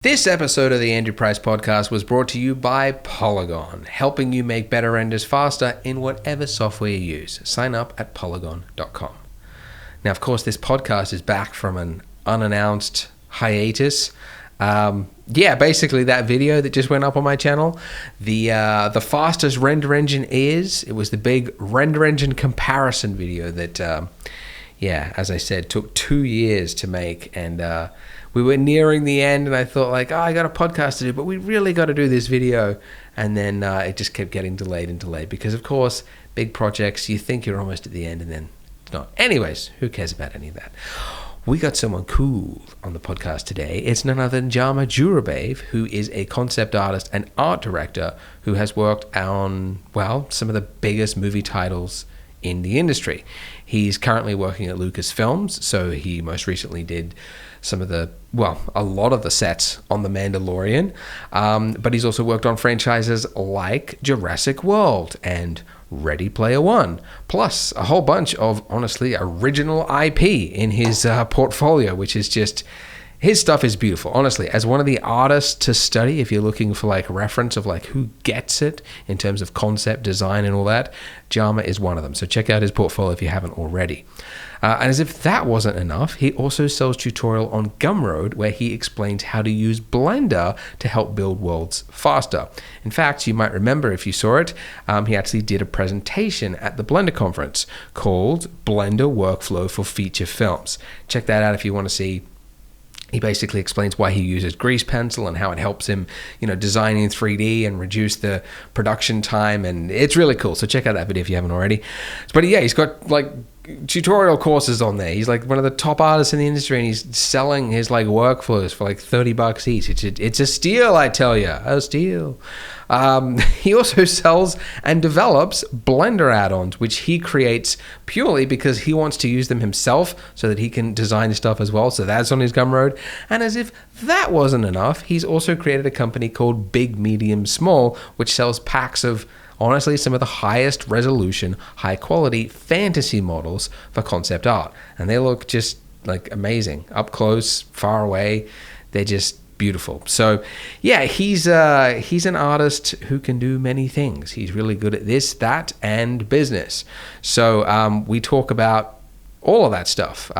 This episode of the Andrew Price Podcast was brought to you by Polygon, helping you make better renders faster in whatever software you use. Sign up at polygon.com. Now, of course, this podcast is back from an unannounced hiatus. Basically that video that just went up on my channel, the fastest render engine is, it was the big render engine comparison video that, as I said, took 2 years to make, and we were nearing the end, and I thought I got a podcast to do, but we really got to do this video. And then it just kept getting delayed because, of course, big projects, you think you're almost at the end, and then it's not. Anyways, who cares about any of that? We got someone cool on the podcast today. It's none other than Jama Jurabaev, who is a concept artist and art director who has worked on, some of the biggest movie titles in the industry. He's currently working at Lucasfilms, so he most recently did some of the, a lot of the sets on The Mandalorian, but he's also worked on franchises like Jurassic World and Ready Player One, plus a whole bunch of, honestly, original IP in his portfolio, which is just, his stuff is beautiful. Honestly, as one of the artists to study, if you're looking for reference of who gets it in terms of concept design and all that, Jama is one of them. So check out his portfolio if you haven't already. And as if that wasn't enough, he also sells tutorial on Gumroad, where he explains how to use Blender to help build worlds faster. In fact, you might remember if you saw it, he actually did a presentation at the Blender conference called Blender Workflow for Feature Films. Check that out if you want to see. He basically explains why he uses grease pencil and how it helps him, design in 3D and reduce the production time. And it's really cool. So check out that video if you haven't already. But yeah, he's got tutorial courses on there. He's one of the top artists in the industry, and he's selling his workflows for $30 each. It's a steal, I tell you, a steal. He also sells and develops Blender add-ons, which he creates purely because he wants to use them himself so that he can design stuff as well. So that's on his Gumroad. And as if that wasn't enough, he's also created a company called Big Medium Small, which sells packs of, honestly, some of the highest resolution, high quality fantasy models for concept art. And they look just amazing. Up close, far away. They're just beautiful. So yeah, he's an artist who can do many things. He's really good at this, that, and business. So we talk about all of that stuff.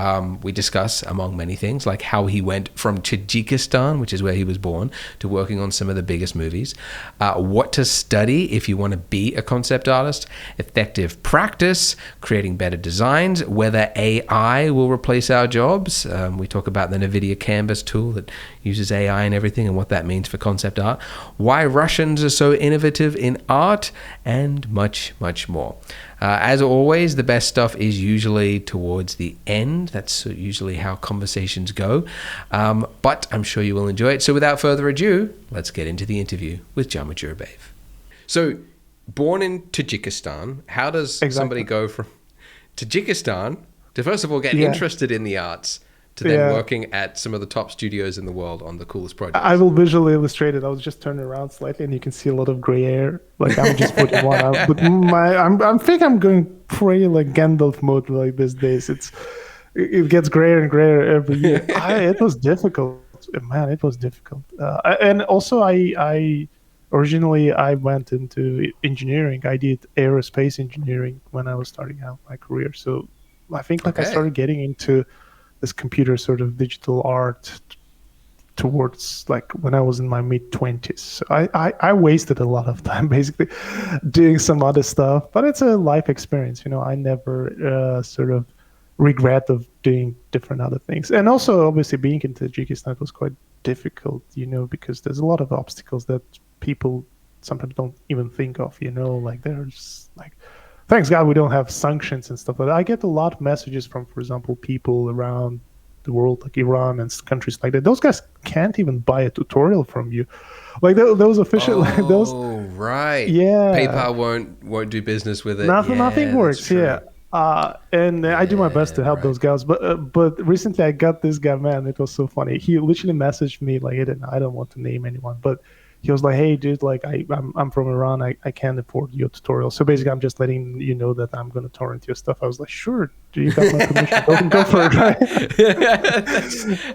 We discuss, among many things, how he went from Tajikistan, which is where he was born, to working on some of the biggest movies, what to study if you want to be a concept artist, effective practice, creating better designs, whether AI will replace our jobs. We talk about the NVIDIA Canvas tool that uses AI and everything and what that means for concept art, why Russians are so innovative in art, and much, much more. As always, the best stuff is usually towards the end. That's usually how conversations go. But I'm sure you will enjoy it. So without further ado, let's get into the interview with Jama Jurabaev. So, born in Tajikistan, how does somebody go from Tajikistan to, first of all, get interested in the arts, to then working at some of the top studios in the world on the coolest projects? I will visually illustrate it. I was just turning around slightly, and you can see a lot of gray hair. I'm just 41. I think I'm going pretty Gandalf mode these days. It gets grayer and grayer every year. It was difficult, man. It was difficult. And also, I originally went into engineering. I did aerospace engineering when I was starting out my career. So I think I started getting into this computer sort of digital art towards when I was in my mid-20s. So I wasted a lot of time basically doing some other stuff, but it's a life experience. I never sort of regret of doing different other things. And also, obviously, being in Tajikistan was quite difficult, because there's a lot of obstacles that people sometimes don't even think of, there's thanks God we don't have sanctions and stuff like that. I get a lot of messages from, for example, people around the world, like Iran and countries like that. Those guys can't even buy a tutorial from you. Those official, right. Yeah. PayPal won't do business with it. Nothing works. Yeah. And I do my best to help those guys. But recently I got this guy, man, it was so funny. He literally messaged me, I don't want to name anyone, but he was like, hey dude, like I'm from Iran, I can't afford your tutorial, so basically I'm just letting you know that I'm going to torrent your stuff. I was like, sure, you got my permission, go for it, right?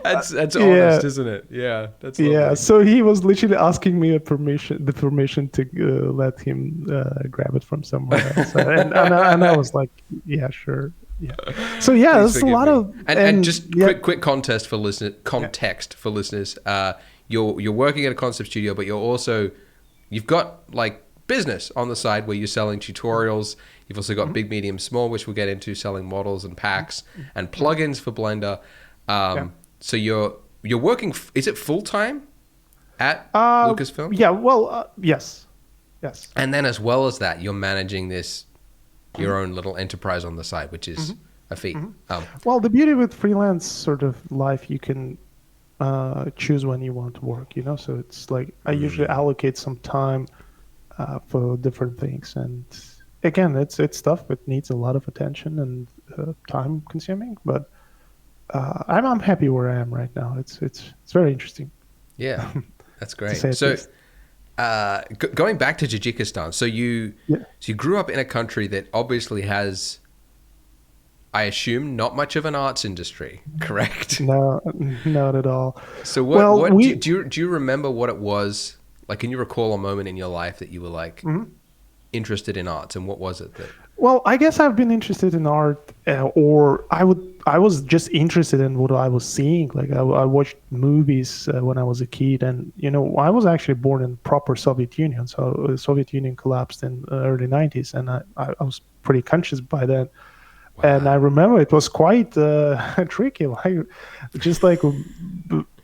That's Yeah. honest, isn't it? Yeah, that's Yeah, lovely. so he was literally asking me the permission to let him grab it from somewhere else, and I was like, yeah, sure, yeah. So yeah, Please there's a forgive lot me. of, And and just yeah, quick context for yeah, listeners. You're working at a concept studio, but you've got like business on the side where you're selling tutorials. You've also got mhm, big, medium, small, which we'll get into, selling models and packs and mhm, plugins for Blender. yeah. So you're working. Is it full time at Uh, Lucasfilm? yeah. Well, yes, yes. And then as well as that, you're managing Mhm, your own little enterprise on the side, which is mhm, a feat. mhm. Well, the beauty with freelance sort of life, you can choose when you want to work. So it's like I usually allocate some time for different things. And again, it's stuff that needs a lot of attention and time consuming. But I'm happy where I am right now. It's very interesting Yeah, that's to say great. at So, least. going back to Tajikistan, Yeah. so you grew up in a country that obviously has, I assume, not much of an arts industry, correct? No, not at all. So Well, what we. do you remember what it was like? Can you recall a moment in your life that you were like Mhm. interested in arts, and what was it that? Well, I guess I've been interested in art, or I was just interested in what I was seeing. Like I watched movies when I was a kid, and I was actually born in proper Soviet Union. So the Soviet Union collapsed in the early '90s, and I was pretty conscious by then. And I Wow. remember it was quite tricky, like just like,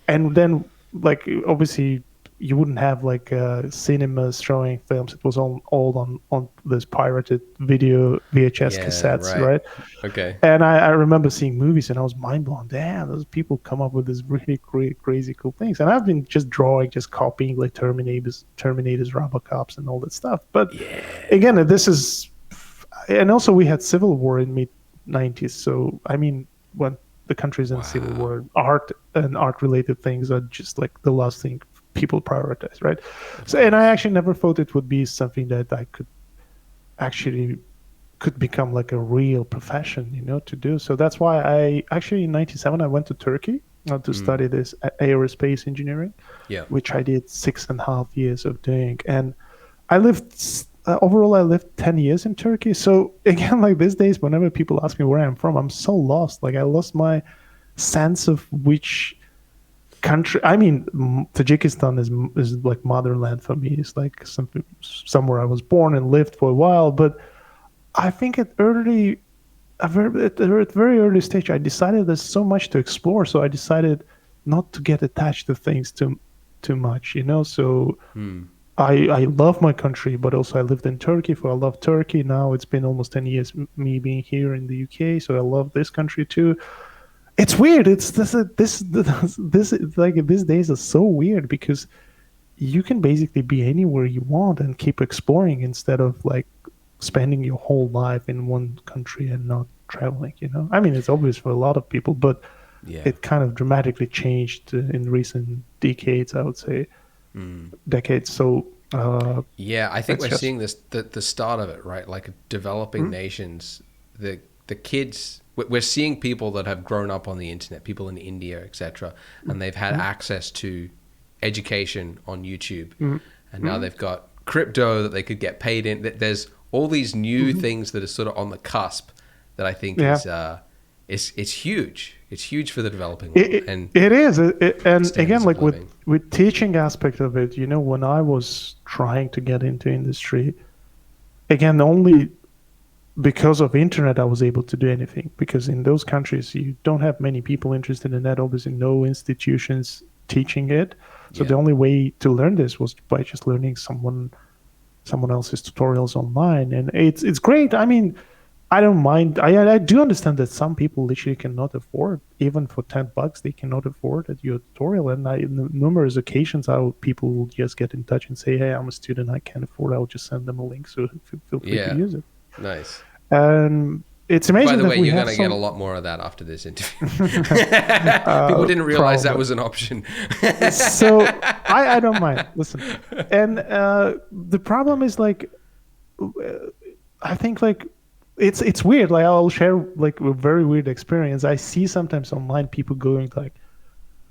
and then like obviously you wouldn't have like cinemas showing films. It was all on this pirated video VHS Yeah. cassettes, Right. right? Okay. And I remember seeing movies and I was mind blown. Damn, those people come up with these really great, crazy, cool things. And I've been just drawing, just copying like Terminators, Robocops, and all that stuff. But Yeah. again, this is, and also we had civil war in mid '90s. So I mean, when the country's in civil Wow. war, art and art related things are just like the last thing people prioritize, right? Of So, and I course. actually never thought it would be something that I actually could become like a real profession, to do. So that's why I actually in '97 I went to Turkey to Mm. study this aerospace engineering, Yeah. which I did 6.5 years of doing. And I lived overall I lived 10 years in Turkey. So again, like these days, whenever people ask me where I'm from, I'm so lost. Like I lost my sense of which country. I mean, Tajikistan is like motherland for me. It's like somewhere I was born and lived for a while. But I think at very early stage, I decided there's so much to explore. So I decided not to get attached to things too much. So Hmm. I love my country, but also I lived in Turkey, for I love Turkey. Now it's been almost 10 years me being here in the UK, so I love this country too. It's weird. It's this like these days are so weird because you can basically be anywhere you want and keep exploring instead of like spending your whole life in one country and not traveling. I mean, it's obvious for a lot of people, but Yeah. it kind of dramatically changed in recent decades, I would say Mm. decades. So Yeah, I think it's we're just seeing the start of it, right? Like developing mm, nations, the kids. We're seeing people that have grown up on the internet, people in India, etc., and they've had mm, access to education on YouTube, mm, and now mm, they've got crypto that they could get paid in. There's all these new mhm. things that are sort of on the cusp that I think Yeah. is huge. It's huge for the developing It, world it, and it is, and standards again, of like with living. with teaching aspect of it, when I was trying to get into industry, again, only because of internet I was able to do anything. Because in those countries, you don't have many people interested in that. Obviously, no institutions teaching it. So Yeah, the only way to learn this was by just learning someone else's tutorials online, and it's great. I mean, I don't mind. I do understand that some people literally cannot afford, even for $10 they cannot afford your tutorial. And in numerous occasions, people will just get in touch and say, "Hey, I'm a student. I can't afford. I'll just send them a link. So feel free to yeah, use it." nice. And it's amazing. By the that way, we you're have going to get a lot more of that after this interview. People didn't realize that was an option. So I don't mind. Listen, and the problem is like, I think like it's weird. Like I'll share like a very weird experience. I see sometimes online people going like,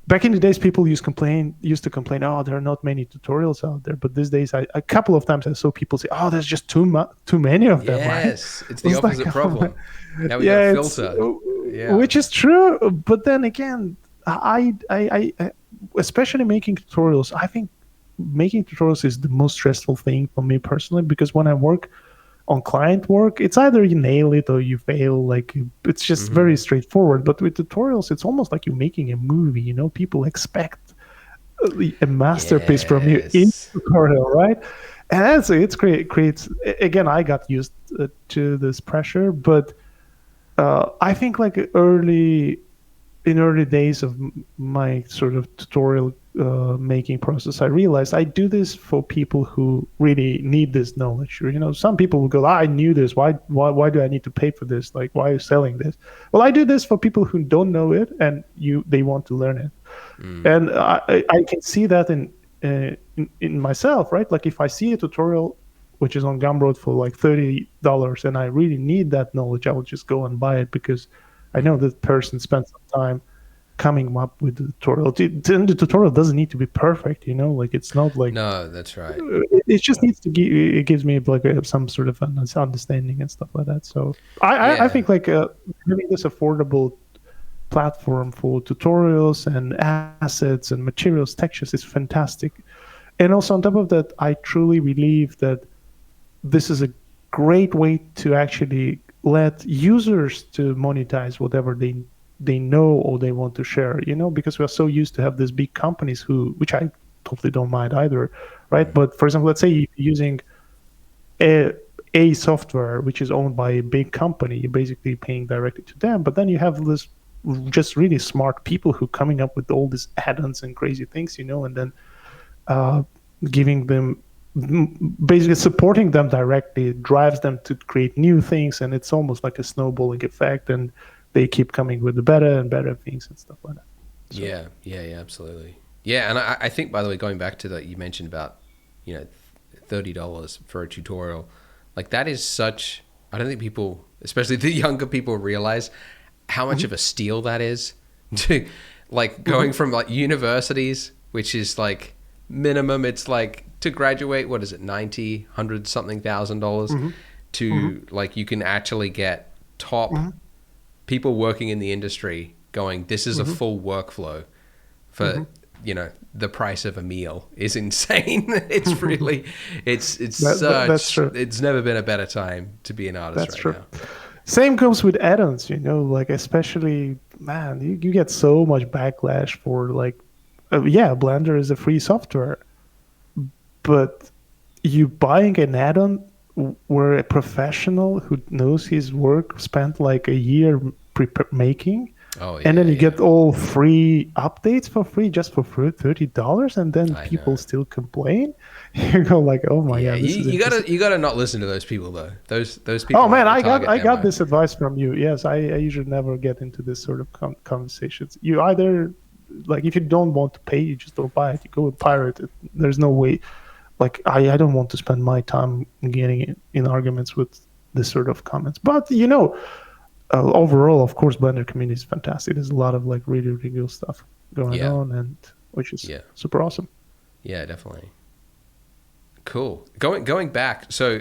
back in the days, people used to complain, oh, there are not many tutorials out there. But these days, a couple of times I saw people say, oh, there's just too many of them. Yes, right? it's the opposite problem. Now we got a filter. Which is true. But then again, I especially making tutorials, I think making tutorials is the most stressful thing for me personally, because when I work on client work, it's either you nail it or you fail. Like it's just very straightforward. But with tutorials, it's almost like you're making a movie. You know, people expect a masterpiece from you in tutorial, right? And it's creates. Again, I got used to this pressure, but I think like in early days of my sort of tutorial making process, I realized I do this for people who really need this knowledge. You know, some people will go, I knew this. Why do I need to pay for this? Like, why are you selling this? Well, I do this for people who don't know it and they want to learn it. And I can see that in myself, right? Like if I see a tutorial which is on Gumroad for like $30 and I really need that knowledge, I will just go and buy it because I know that person spent some time coming up with the tutorial. The tutorial doesn't need to be perfect, you know, like it's not like, no, that's right. It just needs to give, it gives me like some sort of an understanding and stuff like that. So I think like having this affordable platform for tutorials and assets and materials, textures is fantastic. And also on top of that, I truly believe that this is a great way to actually let users to monetize whatever they know or they want to share, you know, because we're so used to have these big companies which I totally don't mind either, right? But for example, let's say you're using a software which is owned by a big company, you're basically paying directly to them, but then you have this just really smart people who coming up with all these add-ons and crazy things, you know, and then giving them, basically supporting them directly drives them to create new things, and it's almost like a snowballing effect, and they keep coming with the better and better things and stuff like that. So. Yeah, absolutely. Yeah, and I think, by the way, going back to that, you mentioned about, you know, $30 for a tutorial, like that is such, I don't think people, especially the younger people, realize how much of a steal that is to like going from like universities, which is like minimum, it's like to graduate, what is it, 90, 100 something $1,000 to like you can actually get top people working in the industry going, this is a full workflow for you know, the price of a meal is insane. It's really that's true. It's never been a better time to be an artist now. Same goes with add-ons, you know, like especially, man, you get so much backlash for like Blender is a free software, but you buying an add-on where a professional who knows his work spent like a year making, and then you get all free updates for free just for $30, and then people still complain. You go like, oh my god, you gotta not listen to those people though. Those people. Oh man, I got this advice from you. Yes, I usually never get into this sort of conversations. You either, like, if you don't want to pay, you just don't buy it. You go and pirate it. There's no way. Like I don't want to spend my time getting in arguments with this sort of comments. But you know, overall, of course, Blender community is fantastic. There's a lot of like really good stuff going on, and which is super awesome. Yeah, definitely. Cool. Going back, so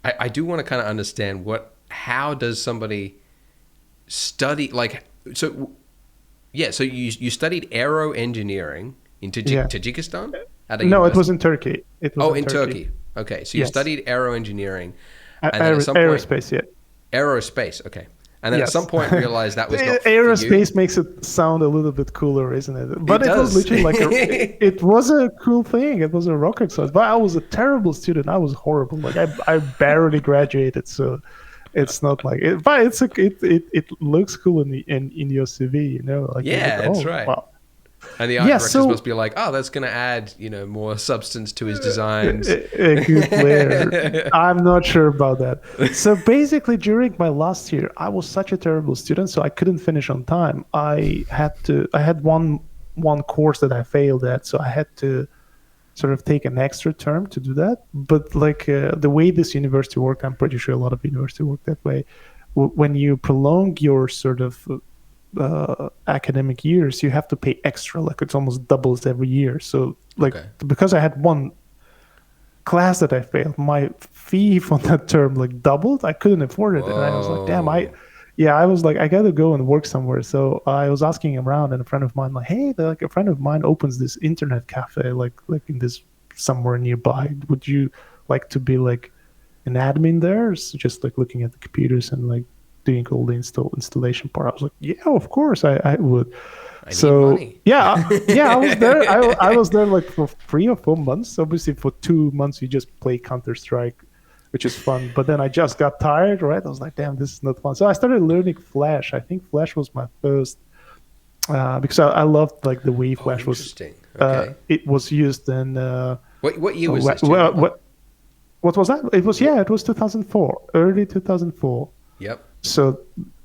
I do want to kind of understand how does somebody study, like, so you studied aero engineering in Tajikistan? No, it was in Turkey. In Turkey. Okay, so you studied aero engineering. And then at some aerospace, point, aerospace, okay. And then at some point realized that was not aerospace makes it sound a little bit cooler, isn't it? But it was literally like it was a cool thing. It was a rocket science. But I was a terrible student. I was horrible. Like I barely graduated, so it's not like it. But it looks cool in your CV, you know. Like that's right. Wow. And the art directors must be like, oh, that's going to add, more substance to his designs. A good layer. I'm not sure about that. So basically, during my last year, I was such a terrible student, so I couldn't finish on time. I had one course that I failed at, so I had to sort of take an extra term to do that. But the way this university worked, I'm pretty sure a lot of universities work that way. When you prolong your sort of academic years, you have to pay extra. Like it's almost doubles every year. So because I had one class that I failed, my fee for that term doubled. I couldn't afford it. Whoa. And I was like, damn, I was like, I gotta go and work somewhere. So I was asking him around, and a friend of mine hey, a friend of mine opens this internet cafe like in this somewhere nearby. Would you like to be an admin there? So just looking at the computers and doing all the installation part. I was like, yeah, of course I would. I need money. I was there. I was there for 3 or 4 months. Obviously, for 2 months you just play Counter-Strike, which is fun. But then I just got tired, right? I was like, damn, this is not fun. So I started learning Flash. I think Flash was my first, because I loved the way Flash was. Interesting. Okay. It was used in. What year was this? What was that? It was 2004, early 2004. Yep. So,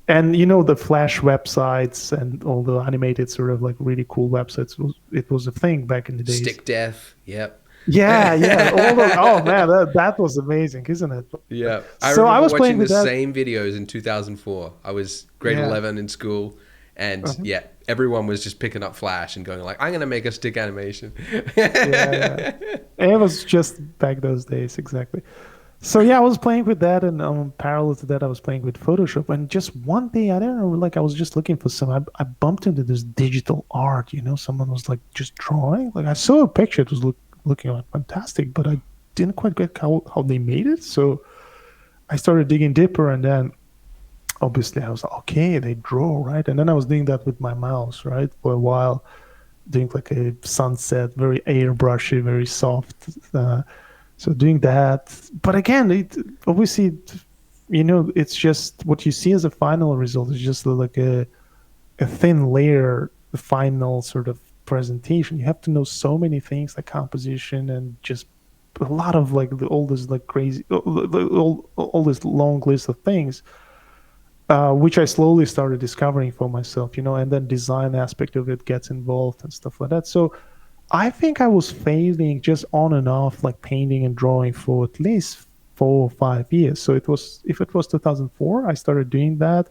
and the Flash websites and all the animated sort of really cool websites, it was a thing back in the days. Stick Def, yep. Yeah. All those, oh man, that was amazing, isn't it? Yeah. I was watching the same videos in 2004. I was grade 11 in school, and everyone was just picking up Flash and going I'm going to make a stick animation. Yeah. It was just back those days, exactly. So I was playing with that, and parallel to that, I was playing with Photoshop. And just one day, I don't know, I was just looking for I bumped into this digital art. Someone was just drawing. I saw a picture; it was looking fantastic, but I didn't quite get how they made it. So I started digging deeper, and then obviously I was like, okay, they draw, right? And then I was doing that with my mouse, right, for a while, doing a sunset, very airbrushy, very soft. So doing that, but again, obviously, it's just what you see as a final result is just a thin layer, the final sort of presentation. You have to know so many things like composition and just a lot of all this crazy, all this long list of things, which I slowly started discovering for myself, and then design aspect of it gets involved and stuff like that. So I think I was failing just on and off, painting and drawing for at least 4 or 5 years. So if it was 2004, I started doing that.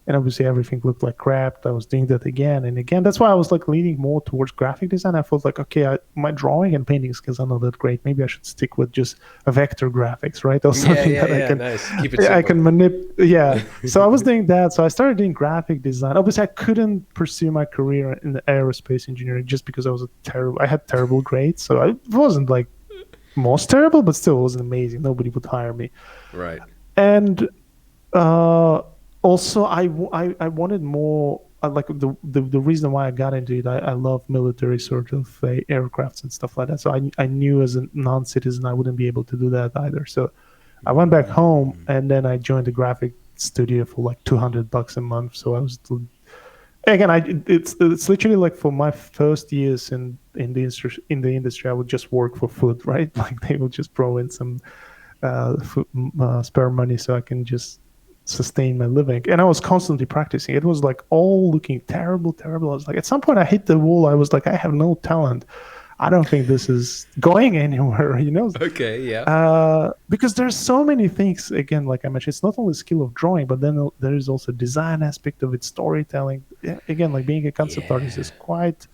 And obviously everything looked like crap. I was doing that again and again. That's why I was leaning more towards graphic design. I felt okay, my drawing and painting skills are not that great. Maybe I should stick with just a vector graphics, right? Or something I can, nice. Keep it simple. I can manipulate. Yeah. So I was doing that. So I started doing graphic design. Obviously I couldn't pursue my career in the aerospace engineering just because I had terrible grades. So it wasn't most terrible, but still it wasn't amazing. Nobody would hire me. Right. And, also, I wanted more. The reason why I got into it, I love military sort of aircrafts and stuff like that. So I knew as a non-citizen I wouldn't be able to do that either. So I went back home, and then I joined a graphic studio for $200 a month. So I was again, it's literally for my first years in the industry, I would just work for food, right? They would just throw in some spare money so I can just sustain my living, and I was constantly practicing. It was all looking terrible. I was at some point I hit the wall. I was I have no talent. I don't think this is going anywhere, Okay, yeah. Because there's so many things, again, like I mentioned, it's not only skill of drawing, but then there is also design aspect of it, storytelling. Again, being a concept artist is quite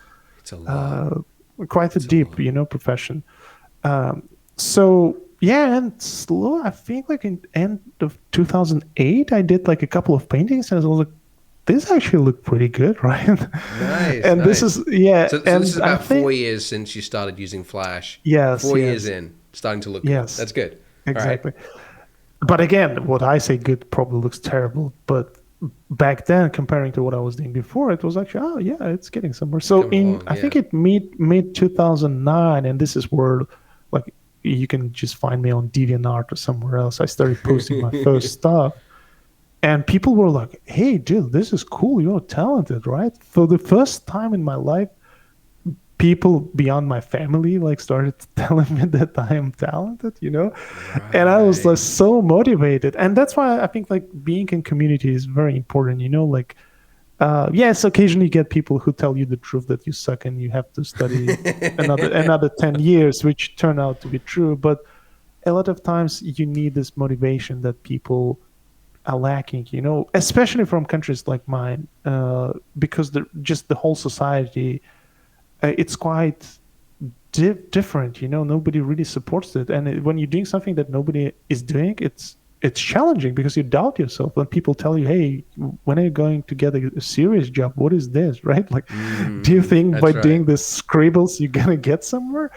a deep profession. So and slow. I think in end of 2008, I did a couple of paintings, and I was this actually looked pretty good, right? Nice. And nice. This is So this is about 4 years since you started using Flash. Yes. 4 years in, starting to look good. Yes. That's good. Exactly. Right. But again, what I say good probably looks terrible. Back then, comparing to what I was doing before, it was actually, it's getting somewhere. So I think it mid 2009, and this is where you can just find me on DeviantArt or somewhere else. I started posting my first stuff, and people were like, hey, dude, this is cool. You're talented, right? For the first time in my life, people beyond my family like started telling me that I am talented, and I was like Right. so motivated. And that's why I think like being in community is very important, like yes, occasionally you get people who tell you the truth that you suck and you have to study another 10 years, which turn out to be true. But a lot of times you need this motivation that people are lacking, especially from countries like mine, because just the whole society, it's quite different, nobody really supports it. And when you're doing something that nobody is doing, it's challenging because you doubt yourself when people tell you, hey, when are you going to get a serious job? What is this, right? Like, do you think by That's right. doing this scribbles you're gonna get somewhere?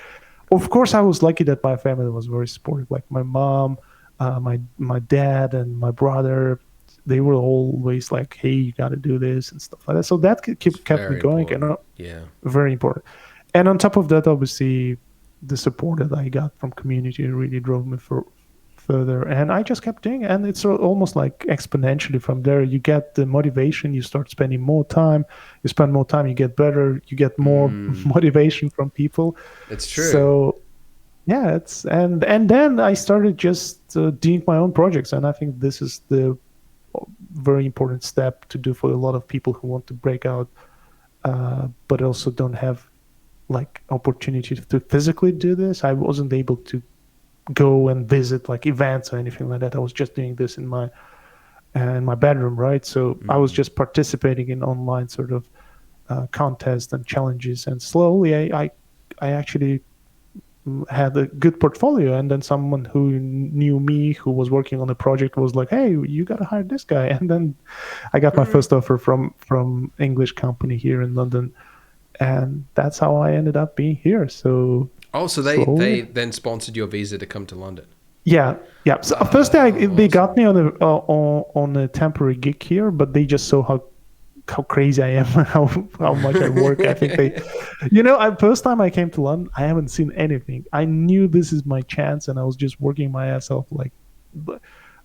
Of course, I was lucky that my family was very supportive. Like my mom, my dad, and my brother, they were always like, "Hey, you got to do this," and stuff like that. So that It's kept me very going, and important. Yeah. very important. And on top of that, obviously, the support that I got from community really drove me further. And I just kept doing it, and it's almost like exponentially from there. You get the motivation, you start spending more time, you spend more time, you get better, you get more motivation from people. It's true. So yeah, and then I started just doing my own projects, and I think this is the very important step to do for a lot of people who want to break out, but also don't have like opportunity to physically do this. I wasn't able to go and visit like events or anything like that. I was just doing this in my bedroom, right? So I was just participating in online sort of contests and challenges, and slowly I actually had a good portfolio. And then someone who knew me, who was working on the project, was like, "Hey, you got to hire this guy." And then I got my first offer from English company here in London, and that's how I ended up being here. So Oh, so they slowly, then sponsored your visa to come to London. yeah. So first they got me on a temporary gig here, but they just saw how crazy I am, how much I work. I think they, I first time I came to London, I haven't seen anything. I knew this is my chance, and I was just working my ass off. Like,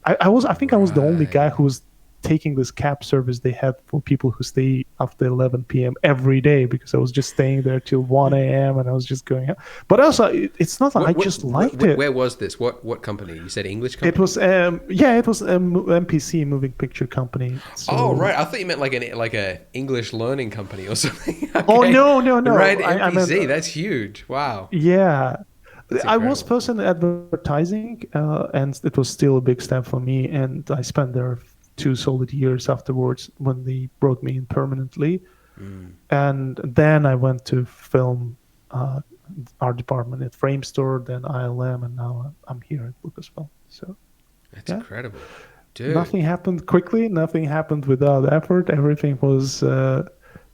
I think I was the only guy Right. who was taking this cab service they had for people who stay after 11 p.m. every day, because I was just staying there till 1 a.m. and I was just going out. But also, it's not like I just liked it. Where was this? What company? You said English It company? was it was MPC, moving picture company. Oh, So right. I thought you meant like a English learning company or something. oh, Okay. no, Right, I meant NPC. That's huge. Wow. yeah. That's I was incredible. first in advertising, and it was still a big step for me. And I spent there 2 solid years afterwards when they brought me in permanently. And then I went to film uh, art department at Frame Store, then ILM, and now I'm here at Lucasfilm. So That's yeah, incredible. Dude. nothing happened quickly. Nothing happened without effort. Everything was.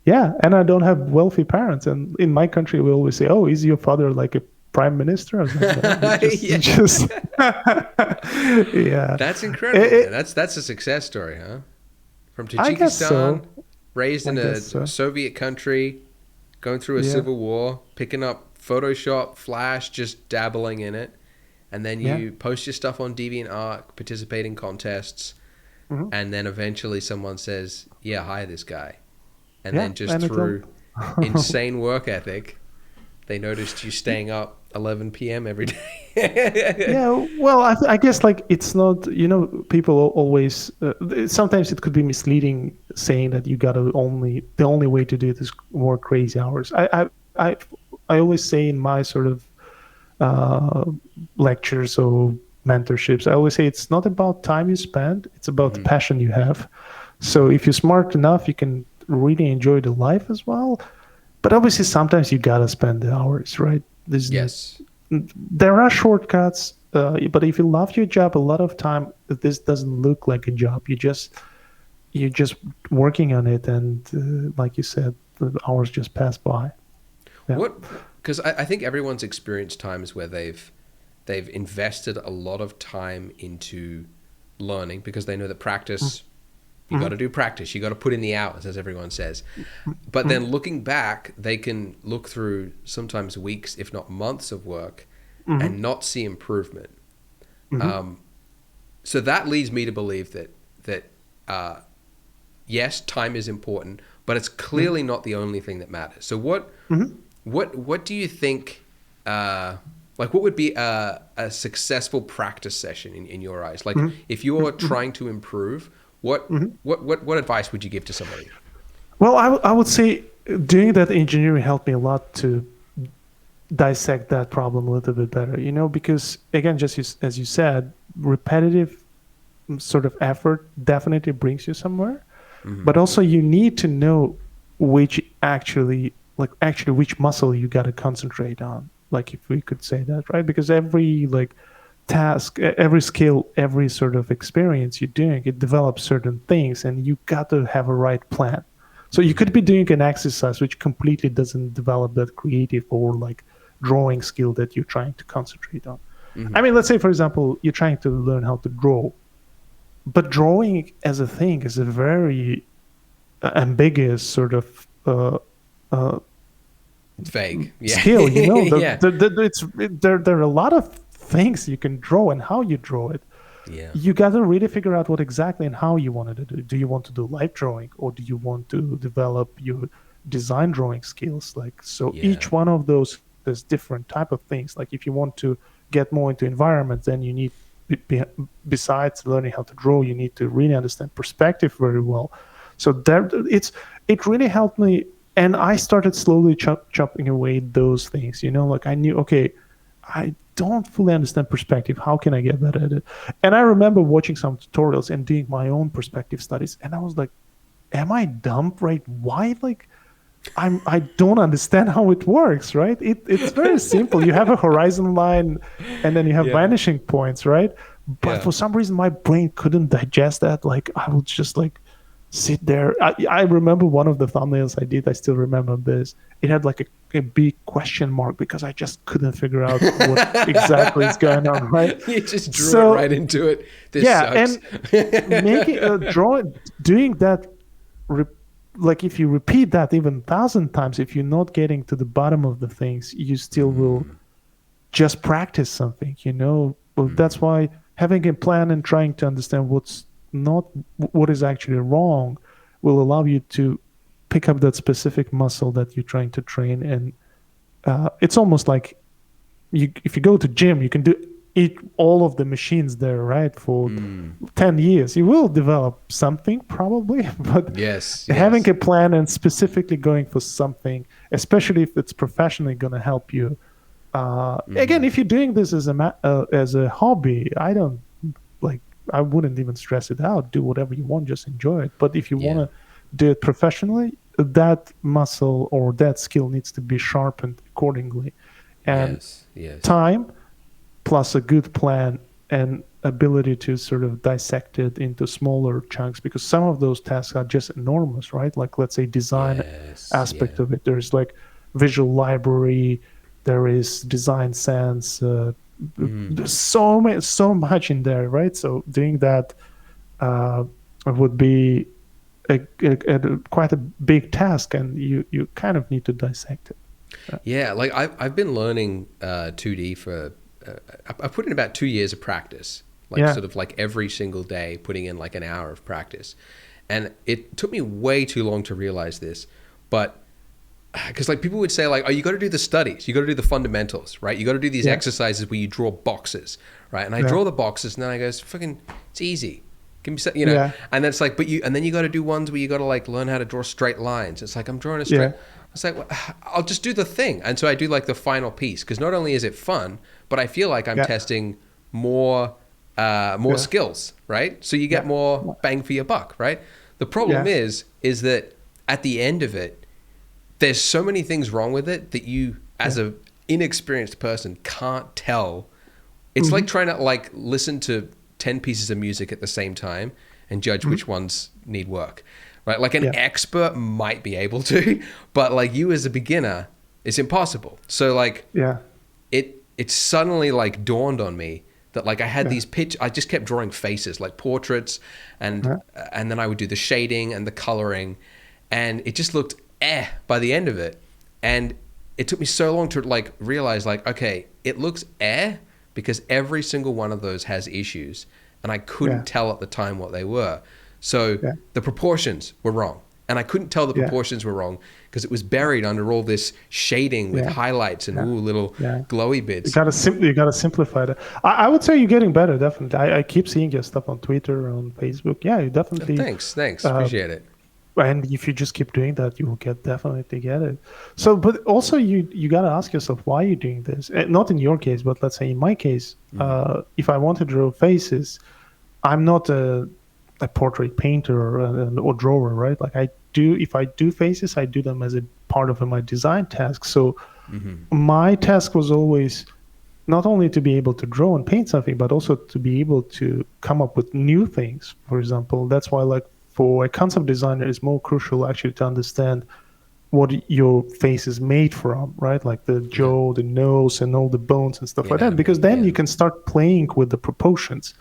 Yeah, and I don't have wealthy parents. And in my country, we always say, "Oh, is your father like a prime minister?" I was like, "No, he's just, Yeah. just, yeah." That's incredible, man. It, That's a success story, huh? From I guess Tajikistan, so. raised I in guess a so. Soviet country, going through a Yeah, civil war, picking up Photoshop, Flash, just dabbling in it, and then yeah. you post your stuff on DeviantArt, participate in contests, Hmm. and then eventually someone says, "Yeah, hire this guy," and Yeah, then just and it all. through insane work ethic, they noticed you staying up 11 p.m. every day. Yeah, well, I guess like it's not, people always, sometimes it could be misleading saying that you gotta the only way to do it is work crazy hours. I always say in my sort of uh, lectures or mentorships, I always say it's not about time you spend, it's about the Mhm. passion you have. So if you're smart enough, you can really enjoy the life as well. But obviously, sometimes you gotta spend the hours, right? Yes. There are shortcuts, but if you love your job, a lot of time this doesn't look like a job. You're just working on it, and like you said, the hours just pass by. Yeah. What? Because I think everyone's experienced times where they've invested a lot of time into learning because they know that practice, you got Mm-hmm. to do practice, you got to put in the hours, as everyone says. But then looking back, they can look through sometimes weeks, if not months of work, Mm-hmm. and not see improvement. Mm-hmm. Um, so that leads me to believe that yes, time is important, but it's clearly not the only thing that matters. So Mm-hmm. what do you think? Like, what would be a successful practice session in your eyes? Like, if you're trying to improve, what advice would you give to somebody? Well, I would say doing that engineering helped me a lot to dissect that problem a little bit better, because again, as you said, repetitive sort of effort definitely brings you somewhere, but also you need to know which which muscle you got to concentrate on, like, if we could say that, right? Because every task, every skill, every sort of experience you're doing, it develops certain things, and you got to have a right plan. So you could be doing an exercise which completely doesn't develop that creative or drawing skill that you're trying to concentrate on. I mean, let's say, for example, you're trying to learn how to draw, but drawing as a thing is a very ambiguous sort of It's vague. skill. Yeah. There are a lot of things you can draw and how you draw it. Yeah. You got to really figure out what exactly and how you want to do it. Do you want to do light drawing, or do you want to develop your design drawing skills? Each one of those, there's different type of things. Like, if you want to get more into environment, then you need, besides learning how to draw, you need to really understand perspective very well. So it really helped me, and I started slowly chopping away those things. I knew, okay, I don't fully understand perspective. How can I get better at it? And I remember watching some tutorials and doing my own perspective studies, and I was like, am I dumb? Right? Why? I don't understand how it works, right? It's very simple. You have a horizon line, and then you have vanishing points, right? But for some reason, my brain couldn't digest that. I would just sit there. I remember one of the thumbnails I did. I still remember this. It had a big question mark because I just couldn't figure out what exactly is going on, right? You just drew it right into it. This sucks. And making doing that, if you repeat that even 1,000 times, if you're not getting to the bottom of the things, you still will just practice something. That's why having a plan and trying to understand what is actually wrong will allow you to pick up that specific muscle that you're trying to train. And it's almost like if you go to gym, you can do all of the machines there, right, for 10 years. You will develop something probably, but having a plan and specifically going for something, especially if it's professionally going to help you. Again, if you're doing this as a hobby, I wouldn't even stress it out. Do whatever you want, just enjoy it. But if you want to do it professionally, that muscle or that skill needs to be sharpened accordingly. And time plus a good plan and ability to sort of dissect it into smaller chunks, because some of those tasks are just enormous, right? Like, let's say, design aspect of it. There's visual library, there is design sense, there's so much in there, right? So doing that would be quite a big task, and you kind of need to dissect it. I've been learning 2D for I put in about 2 years of practice, every single day, putting in an hour of practice, and it took me way too long to realize this, but because people would say oh, you got to do the studies, you got to do the fundamentals, right? You got to do these exercises where you draw boxes, right? And I draw the boxes, and then I go, it's easy. Give me and then it's and then you got to do ones where you got to learn how to draw straight lines. It's I'm drawing a straight. It's I'll just do the thing, and so I do the final piece, because not only is it fun, but I feel like I'm testing more skills, right? So you get more bang for your buck, right? The problem is that at the end of it, there's so many things wrong with it that you, as a inexperienced person, can't tell. It's like trying to listen to 10 pieces of music at the same time and judge which ones need work, right? An expert might be able to, but you as a beginner, it's impossible. So it suddenly dawned on me that I had these I just kept drawing faces, portraits, and then I would do the shading and the coloring, and it just looked by the end of it. And it took me so long to realize okay, it looks because every single one of those has issues, and I couldn't tell at the time what they were. So the proportions were wrong. and I couldn't tell the proportions were wrong because it was buried under all this shading with highlights and little glowy bits. You gotta simplify that. I would say you're getting better, definitely. I keep seeing your stuff on Twitter, on Facebook. Yeah, you definitely. Thanks. Appreciate it. And if you just keep doing that, you will definitely get it. So, but also you gotta ask yourself why you're doing this. Not in your case, but let's say in my case, if I want to draw faces, I'm not a portrait painter or drawer, right? Like if I do faces, I do them as a part of my design task. So my task was always not only to be able to draw and paint something, but also to be able to come up with new things. For example, that's why like for a concept designer, it's more crucial actually to understand what your face is made from, right? Like the jaw, the nose, and all the bones and stuff like that, because then you can start playing with the proportions.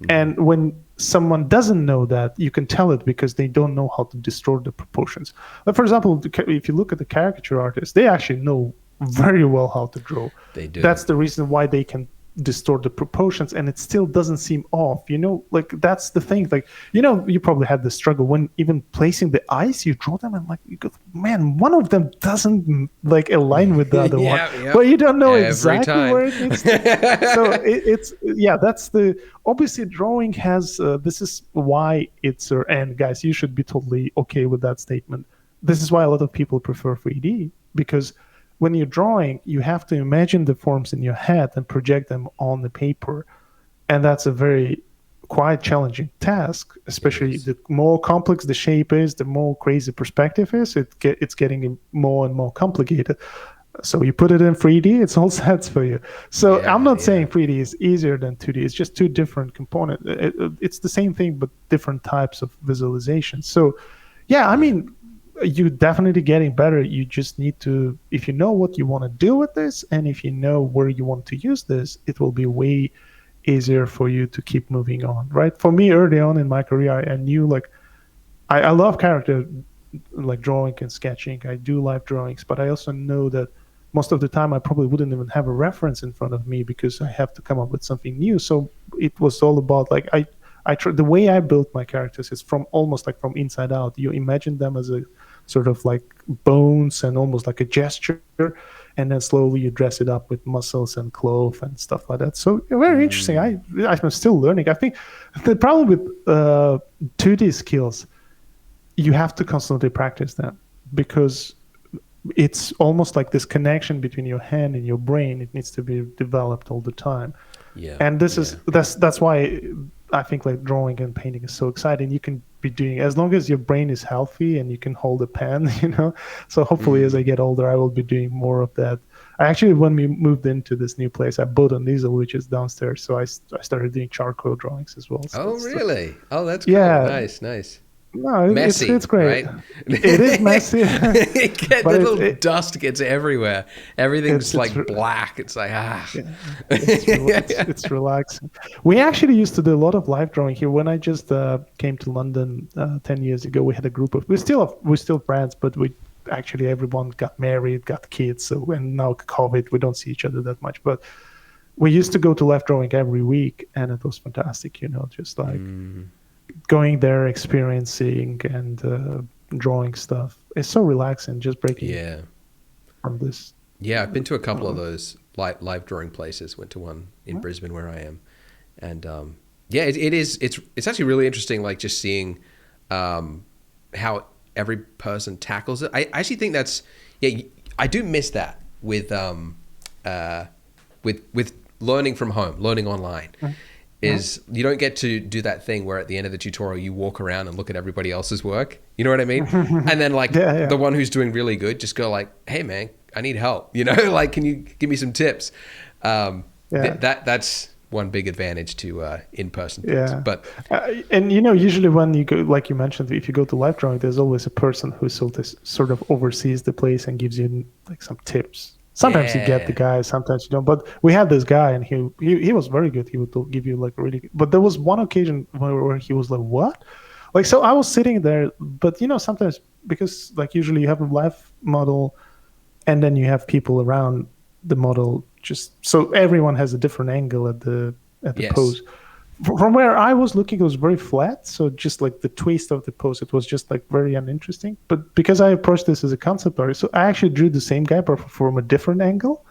And when someone doesn't know that, you can tell it because they don't know how to distort the proportions. Like for example, if you look at the caricature artists, they actually know very well how to draw. They do. That's the reason why they can distort the proportions and it still doesn't seem off, like that's the thing. Like, you probably had the struggle when even placing the eyes, you draw them and like you go, man, one of them doesn't like align with the other one, but you don't know exactly where it needs to. So it's that's the obviously drawing has this is why it's and guys, you should be totally okay with that statement. This is why a lot of people prefer 3D, because when you're drawing, you have to imagine the forms in your head and project them on the paper. And that's a very quite challenging task, especially the more complex the shape is, the more crazy perspective is, it's getting more and more complicated. So you put it in 3D, it's all sets for you. So I'm not saying 3D is easier than 2D. It's just two different components. It's the same thing, but different types of visualization. So I mean, you're definitely getting better. You just need to, if you know what you want to do with this, and if you know where you want to use this, it will be way easier for you to keep moving on, right? For me, early on in my career, I knew like, I love character, like drawing and sketching. I do live drawings, but I also know that most of the time I probably wouldn't even have a reference in front of me because I have to come up with something new. So it was all about like, the way I built my characters is from almost like from inside out. You imagine them as a sort of like bones and almost like a gesture, and then slowly you dress it up with muscles and cloth and stuff like that. So very interesting. I'm still learning. I think the problem with 2D skills, you have to constantly practice them because it's almost like this connection between your hand and your brain. It needs to be developed all the time. And that's why I think like drawing and painting is so exciting. You can be doing, as long as your brain is healthy and you can hold a pen, So hopefully as I get older, I will be doing more of that. I actually, when we moved into this new place, I bought an easel, which is downstairs. So I started doing charcoal drawings as well. So really? Oh, that's cool. Nice. No, messy, it's great. Right? It is messy. The little dust gets everywhere. Everything's like black. It's like, it's relaxing. We actually used to do a lot of live drawing here. When I just came to London 10 years ago, we had a group of, we're still friends, but everyone got married, got kids. So, and now COVID, we don't see each other that much. But we used to go to live drawing every week, and it was fantastic, just like going there, experiencing and drawing stuff. It's so relaxing, just breaking from this. Yeah, I've been to a couple of those live drawing places. Went to one in Brisbane where I am, and it's actually really interesting. Like just seeing how every person tackles it. I actually think that's I do miss that with learning from home, learning online. Is you don't get to do that thing where at the end of the tutorial you walk around and look at everybody else's work. You know what I mean? And then like the one who's doing really good, just go like, "Hey man, I need help." Like, can you give me some tips? That's one big advantage to in-person things. But and usually when you go, like you mentioned, if you go to live drawing, there's always a person who sort of oversees the place and gives you like some tips. Sometimes you get the guy, sometimes you don't. But we had this guy, and he was very good. He would give you like really good. But there was one occasion where he was like, "What?" Like, so I was sitting there, but sometimes because like usually you have a live model, and then you have people around the model, just so everyone has a different angle at the pose. from where I was looking, it was very flat. So just like the twist of the pose, it was just like very uninteresting. But because I approached this as a concept artist, so I actually drew the same guy, but from a different angle.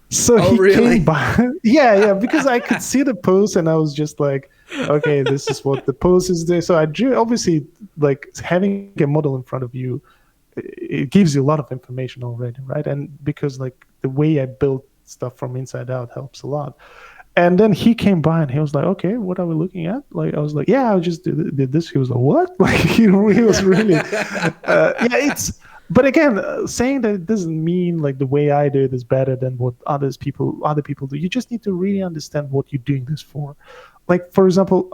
So Oh, he really? came by. Yeah, because I could see the pose and I was just like, okay, this is what the pose is there. So I drew, obviously, like having a model in front of you, it gives you a lot of information already, right? And because like the way I build stuff from inside out helps a lot. And then he came by and he was like, okay, what are we looking at? Like, I was like, yeah, I just did this. He was like, what? Like, he was really, yeah, but again, saying that it doesn't mean like the way I do it is better than what other people do. You just need to really understand what you're doing this for. Like, for example,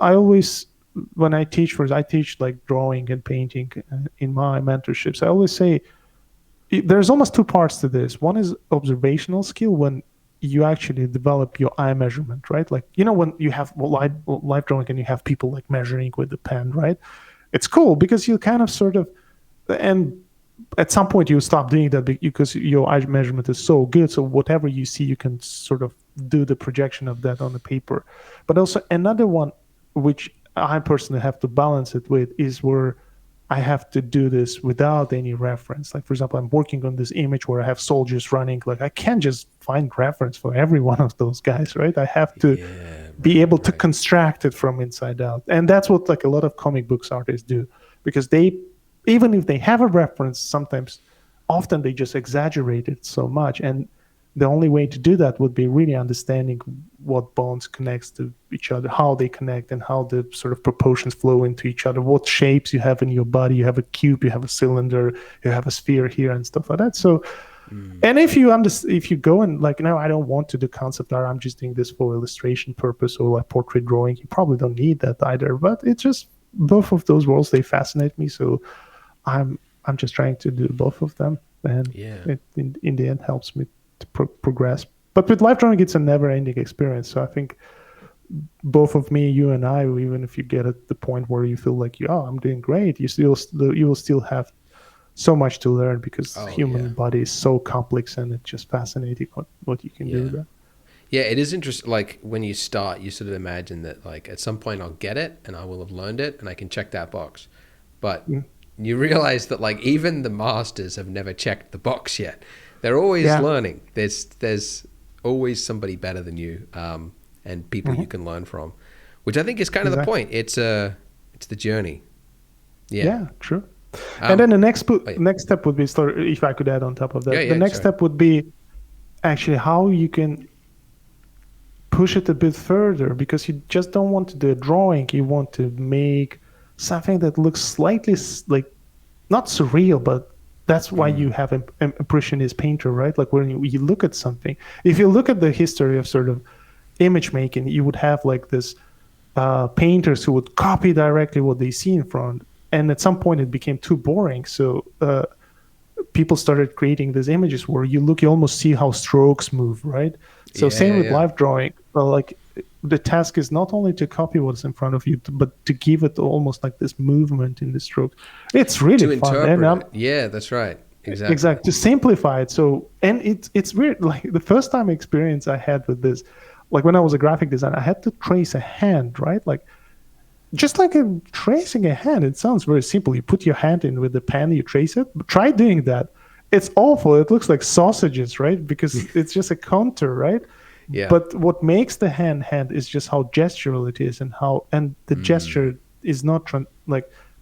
when I teach like drawing and painting in my mentorships. I always say there's almost two parts to this. One is observational skill when you actually develop your eye measurement, right? Like, when you have live drawing and you have people like measuring with the pen, right? It's cool because you kind of sort of, and at some point you stop doing that because your eye measurement is so good. So whatever you see, you can sort of do the projection of that on the paper. But also another one, which I personally have to balance it with, is where I have to do this without any reference. Like, for example, I'm working on this image where I have soldiers running. Like, I can't just find reference for every one of those guys, right? I have to be able to construct it from inside out. And that's what like a lot of comic books artists do, because even if they have a reference, often they just exaggerate it so much. And the only way to do that would be really understanding what bones connects to each other, how they connect, and how the sort of proportions flow into each other, what shapes you have in your body. You have a cube, you have a cylinder, you have a sphere here, and stuff like that. So, and if you go and like, no, I don't want to do concept art, I'm just doing this for illustration purpose or like portrait drawing, you probably don't need that either. But it's just both of those worlds, they fascinate me. So I'm just trying to do both of them, and it in the end helps me to progress. But with live drawing, it's a never-ending experience. So I think both of me, you and I, even if you get at the point where you feel like, I'm doing great, you will still have so much to learn, because the human body is so complex, and it's just fascinating what you can do with that. Yeah, it is interesting. Like when you start, you sort of imagine that like at some point I'll get it and I will have learned it and I can check that box. But you realize that like even the masters have never checked the box yet. They're always learning. There's always somebody better than you, and people you can learn from, which I think is kind of the point. It's the journey. Yeah, true. And then the next step would be, if I could add on top of that, the next step would be actually how you can push it a bit further, because you just don't want to do a drawing. You want to make something that looks slightly like not surreal, but that's why you have an impressionist painter, right? Like when you look at something, if you look at the history of sort of image making, you would have like this painters who would copy directly what they see in front. And at some point it became too boring. So people started creating these images where you almost see how strokes move, right? So same with live drawing. Like the task is not only to copy what's in front of you, but to give it almost like this movement in the stroke. It's really fun. Yeah, that's right. Exactly. To simplify it. So, and it's weird. Like the first time experience I had with this, like when I was a graphic designer, I had to trace a hand, right? Like just like tracing a hand. It sounds very simple. You put your hand in with the pen, you trace it. But try doing that. It's awful. It looks like sausages, right? Because it's just a contour, right? Yeah. But what makes the hand is just how gestural it is, and the gesture is not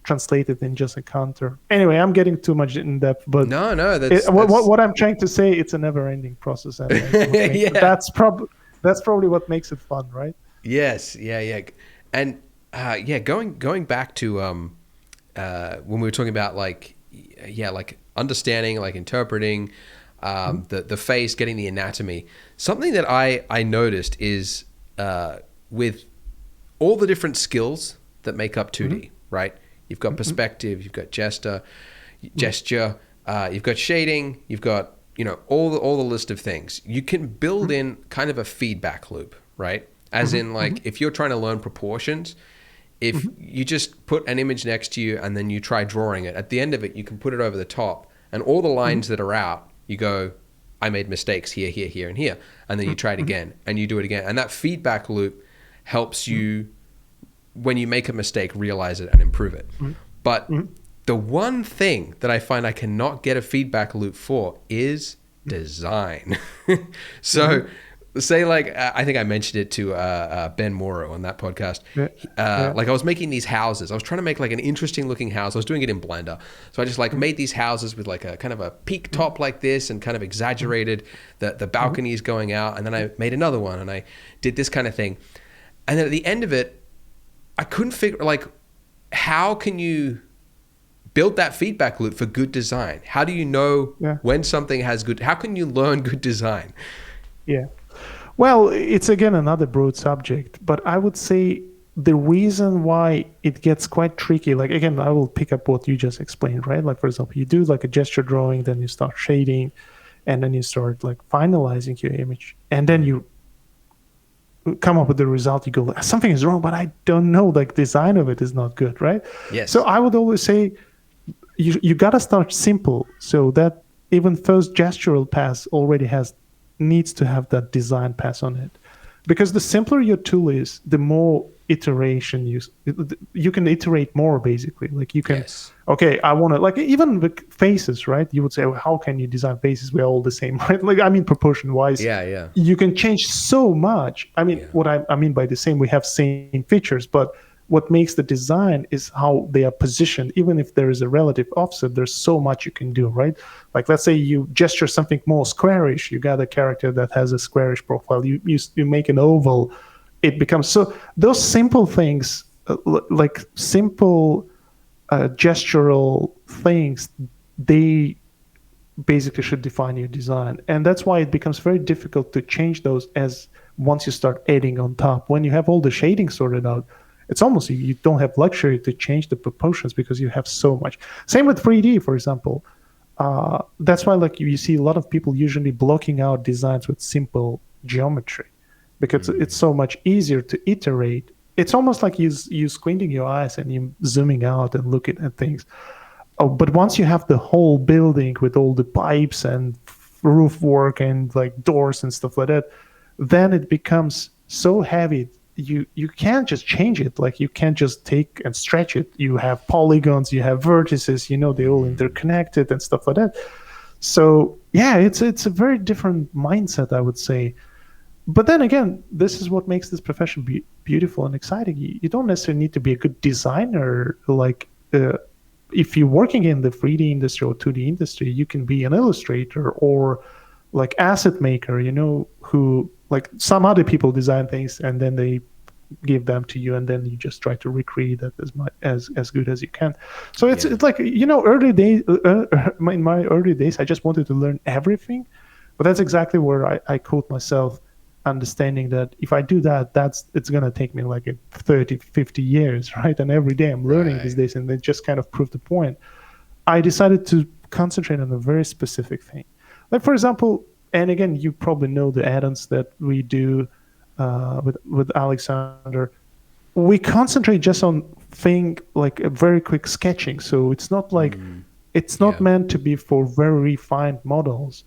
translated in just a contour. Anyway, I'm getting too much in depth, but no, what I'm trying to say, it's a never-ending process. And that's probably what makes it fun, right? Yes, yeah, and going back to when we were talking about like understanding, like interpreting. The face, getting the anatomy. Something that I noticed is with all the different skills that make up 2D, right? You've got perspective, you've got gesture, you've got shading, you've got all the list of things. You can build in kind of a feedback loop, right? As in like if you're trying to learn proportions, if you just put an image next to you and then you try drawing it, at the end of it you can put it over the top, and all the lines that are out, you go, I made mistakes here, and here. And then you try it again, and you do it again. And that feedback loop helps you when you make a mistake, realize it and improve it. But Mm-hmm. the one thing that I find I cannot get a feedback loop for is design. So say like, I think I mentioned it to Ben Morrow on that podcast. Like I was making these houses. I was trying to make like an interesting looking house. I was doing it in Blender. So I just like made these houses with like a kind of a peak top like this and kind of exaggerated the balconies going out. And then I made another one and I did this kind of thing. And then at the end of it, I couldn't figure like, how can you build that feedback loop for good design? How do you know when something has good, how can you learn good design? Yeah. Well, it's again another broad subject, but I would say the reason why it gets quite tricky, like again, I will pick up what you just explained, right? Like for example, you do like a gesture drawing, then you start shading, and then you start like finalizing your image, and then you come up with the result. You go, something is wrong, but I don't know, like design of it is not good, right? Yes. So I would always say you gotta start simple, so that even first gestural pass already needs to have that design pass on it, because the simpler your tool is, the more iteration you can iterate more, basically. Like you can okay, I want to, like even with faces, right? You would say, well, how can you design faces? We're all the same, right? Like I mean, proportion wise, you can change so much. I mean, what I mean by the same, we have same features, but what makes the design is how they are positioned. Even if there is a relative offset, there's so much you can do, right? Like let's say you gesture something more squarish, you got a character that has a squarish profile, you make an oval, it becomes, so those simple things, like simple gestural things, they basically should define your design. And that's why it becomes very difficult to change those as once you start adding on top. When you have all the shading sorted out, it's almost, you don't have luxury to change the proportions because you have so much. Same with 3D, for example. That's why like you see a lot of people usually blocking out designs with simple geometry, because it's so much easier to iterate. It's almost like you squinting your eyes and you zooming out and looking at things. Oh, but once you have the whole building with all the pipes and roof work and like doors and stuff like that, then it becomes so heavy. You can't just change it. Like you can't just take and stretch it. You have polygons, you have vertices, they're all interconnected and stuff like that. So yeah, it's a very different mindset, I would say. But then again, this is what makes this profession beautiful and exciting. You don't necessarily need to be a good designer. Like if you're working in the 3D industry or 2D industry, you can be an illustrator or like asset maker, who like some other people design things and then they give them to you and then you just try to recreate that as good as you can. So it's like, early days, in my early days, I just wanted to learn everything. But that's exactly where I caught myself understanding that if I do that, it's going to take me like 30, 50 years, right? And every day I'm learning these days, and they just kind of prove the point. I decided to concentrate on a very specific thing. Like, for example, and again, you probably know the add-ons that we do with Alexander. We concentrate just on like a very quick sketching. So it's not like, it's not meant to be for very refined models,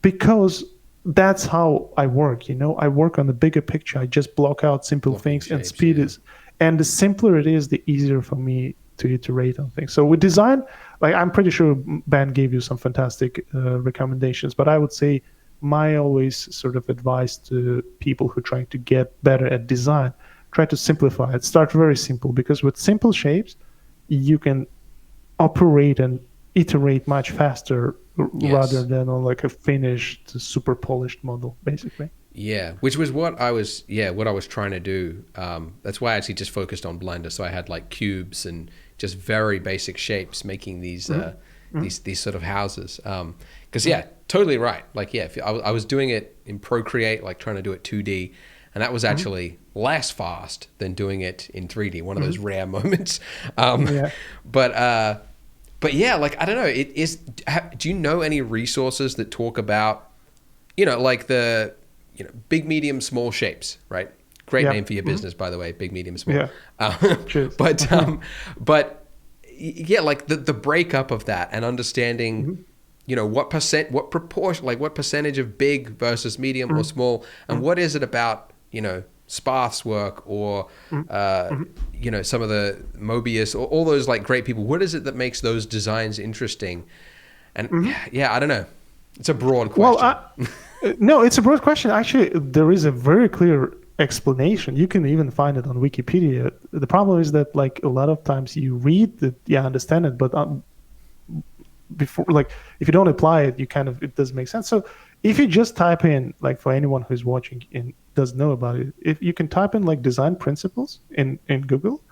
because that's how I work. I work on the bigger picture. I just block out simple things, and speed is, and the simpler it is, the easier for me to iterate on things. So with design, like I'm pretty sure Ben gave you some fantastic recommendations, but I would say my always sort of advice to people who are trying to get better at design, try to simplify it. Start very simple, because with simple shapes, you can operate and iterate much faster rather than on like a finished, super polished model, basically. Yeah, which was what I was trying to do. That's why I actually just focused on Blender. So I had like cubes and just very basic shapes, making these these sort of houses. Because totally right. Like if I was doing it in Procreate, like trying to do it 2D, and that was actually less fast than doing it in 3D. One of those rare moments. But yeah, like I don't know. It is. Do you know any resources that talk about, like the big, medium, small shapes, right? Great name for your business, by the way. Big, medium, small. Cheers. But yeah, like the breakup of that and understanding, what proportion, like what percentage of big versus medium or small, and what is it about, Sparth's work, or some of the Mobius, or all those like great people. What is it that makes those designs interesting? And I don't know. It's a broad question. No, it's a broad question. Actually, there is a very clear explanation. You can even find it on Wikipedia. The problem is that like a lot of times you read it, understand it, but before, like, if you don't apply it, it doesn't make sense. So if you just type in, like, for anyone who's watching and doesn't know about it, if you can type in like design principles in Google,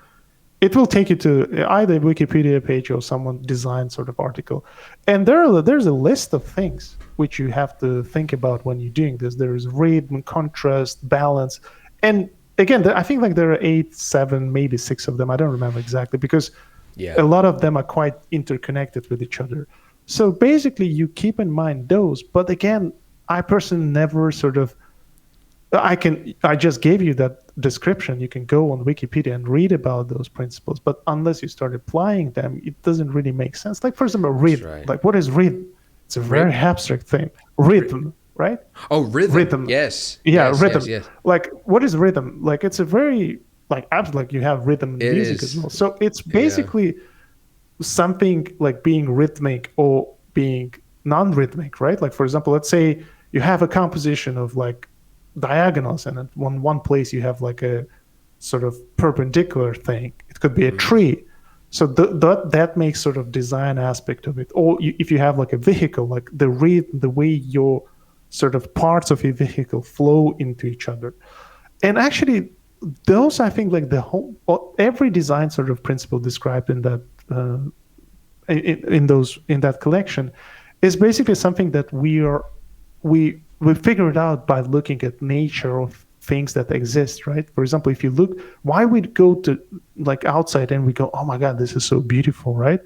it will take you to either a Wikipedia page or someone design sort of article. And there's a list of things which you have to think about when you're doing this. There's rhythm, contrast, balance. And again, I think like there are 8, 7, maybe 6 of them. I don't remember exactly, because a lot of them are quite interconnected with each other. So basically you keep in mind those. But again, I personally never sort of, I just gave you that description. You can go on Wikipedia and read about those principles, but unless you start applying them, it doesn't really make sense. Like, for example, rhythm. Right. Like, what is rhythm? It's a very abstract thing. Rhythm, right? Oh, rhythm. Yes. Yeah, yes, rhythm. Yes. Like, what is rhythm? Like, it's a very like abstract. Like, you have rhythm in music as well. So it's basically something like being rhythmic or being non-rhythmic, right? Like, for example, let's say you have a composition of like diagonals, and at one place you have like a sort of perpendicular thing. It could be a tree. So that makes sort of design aspect of it. Or if you have like a vehicle, like the way your sort of parts of your vehicle flow into each other. And actually, those, I think, like every design sort of principle described in that in that collection is basically something that we figured out by looking at nature of things that exist, right? For example, if you look, why we go to like outside and we go, oh my God, this is so beautiful, right?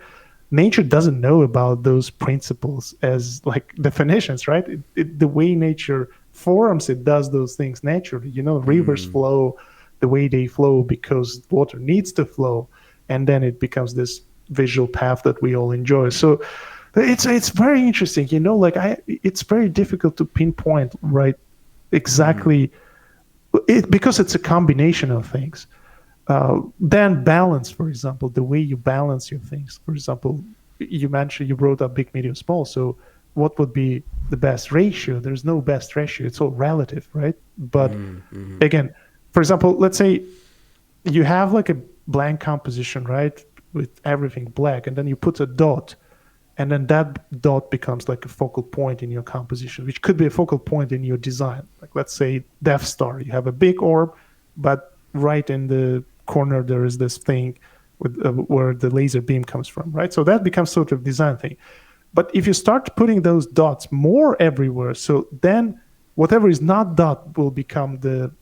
Nature doesn't know about those principles as like definitions, right? The way nature forms, it does those things naturally. Rivers flow the way they flow because water needs to flow, and then it becomes this visual path that we all enjoy. So it's very interesting, it's very difficult to pinpoint right exactly because it's a combination of things. Then balance, for example, the way you balance your things. For example, you brought up big, medium, small. So what would be the best ratio? There's no best ratio. It's all relative, right? But again, for example, let's say you have like a blank composition, right, with everything black, and then you put a dot, and then that dot becomes like a focal point in your composition, which could be a focal point in your design. Like, let's say Death Star, you have a big orb, but right in the corner there is this thing with where the laser beam comes from, right? So that becomes sort of design thing. But if you start putting those dots more everywhere, so then whatever is not dot will become the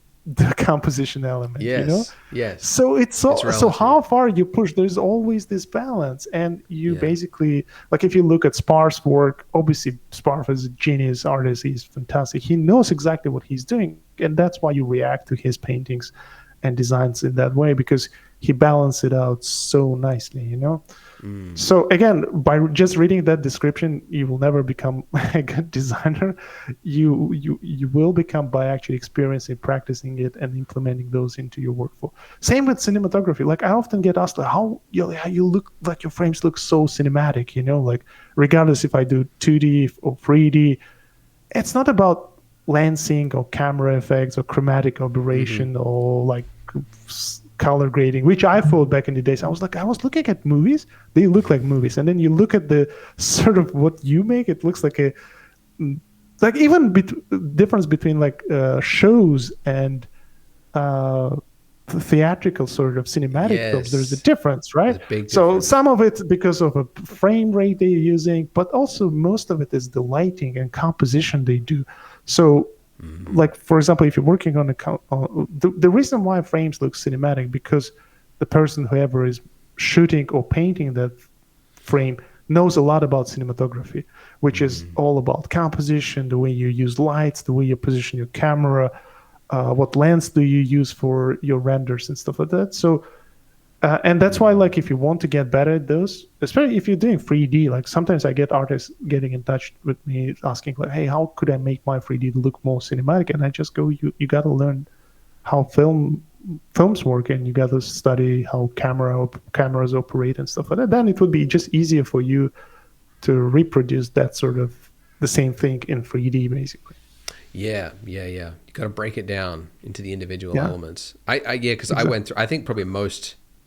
composition element. Yes. So so how far you push, there's always this balance. And you basically, like, if you look at Spar's work, obviously Spar is a genius artist. He's fantastic. He knows exactly what he's doing. And that's why you react to his paintings and designs in that way, because he balanced it out so nicely, So again, by just reading that description, you will never become a good designer. You will become by actually experiencing, practicing it, and implementing those into your workflow. Same with cinematography. Like, I often get asked, like, how you look, like your frames look so cinematic, like regardless if I do 2D or 3D, it's not about lensing or camera effects or chromatic aberration or like color grading, which I thought back in the days. I was looking at movies, they look like movies, and then you look at the sort of what you make, it looks like even difference between like shows and theatrical sort of cinematic films. There's a difference, right? So some of it because of a frame rate they're using, but also most of it is the lighting and composition they do. So like, for example, if you're working on the reason why frames look cinematic, because the person, whoever is shooting or painting that frame, knows a lot about cinematography, which is all about composition, the way you use lights, the way you position your camera, what lens do you use for your renders and stuff like that. So and that's why, like, if you want to get better at those, especially if you're doing 3D, like sometimes I get artists getting in touch with me asking, like, hey, how could I make my 3D look more cinematic? And I just go, you got to learn how films work, and you got to study how cameras operate and stuff like that, then it would be just easier for you to reproduce that sort of the same thing in 3D, basically. Yeah. You got to break it down into the individual Yeah. elements. Because I went through. I think probably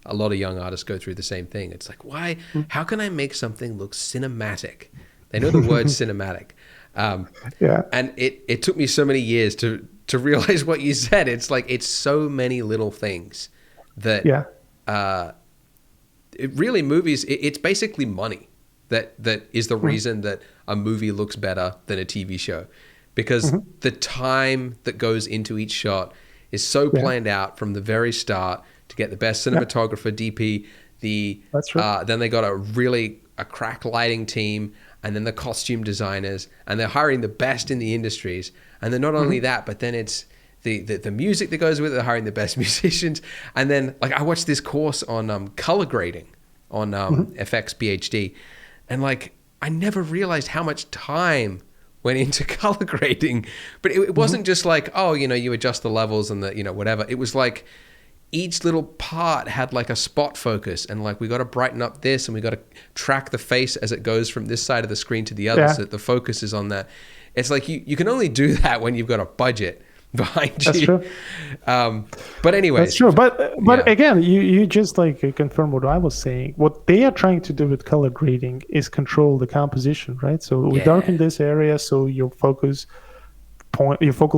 a lot of young artists go through the same thing. It's like, why? How can I make something look cinematic? They know the word cinematic. Yeah. And it took me so many years to realize what you said. It's like, it's so many little things that it really movies. It's basically money that is the reason that a movie looks better than a TV show, because the time that goes into each shot is so planned out from the very start to get the best cinematographer, DP. That's right. Then they got a crack lighting team, and then the costume designers, and they're hiring the best in the industries. And then not only that, but then it's the music that goes with it. They're hiring the best musicians. And then, like, I watched this course on color grading on FX PhD, and like, I never realized how much time went into color grading. But it wasn't just like, oh, you adjust the levels and the whatever. It was like, each little part had like a spot focus, and like, we got to brighten up this, and we got to track the face as it goes from this side of the screen to the other, so that the focus is on that. It's like, you can only do that when you've got a budget behind you. That's true. But anyway, that's true. But again, you just like confirm what I was saying. What they are trying to do with color grading is control the composition, right? So we darken this area, so your focal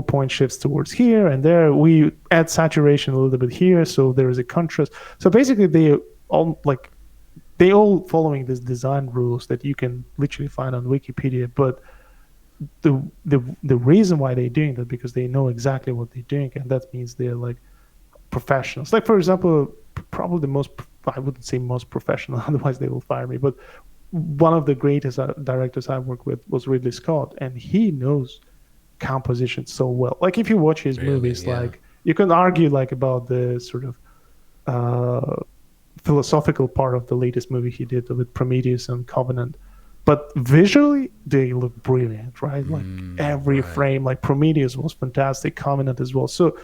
point shifts towards here and there. We add saturation a little bit here, so there is a contrast. So basically, they all following these design rules that you can literally find on Wikipedia. But the reason why they're doing that, because they know exactly what they're doing, and that means they're like professionals. Like, for example, probably I wouldn't say most professional, otherwise they will fire me, but one of the greatest directors I worked with was Ridley Scott, and he knows composition so well. Like, if you watch his movies, like, you can argue like about the sort of philosophical part of the latest movie he did with Prometheus and Covenant, but visually they look brilliant, right? Like, every frame, like Prometheus was fantastic, Covenant as well. So,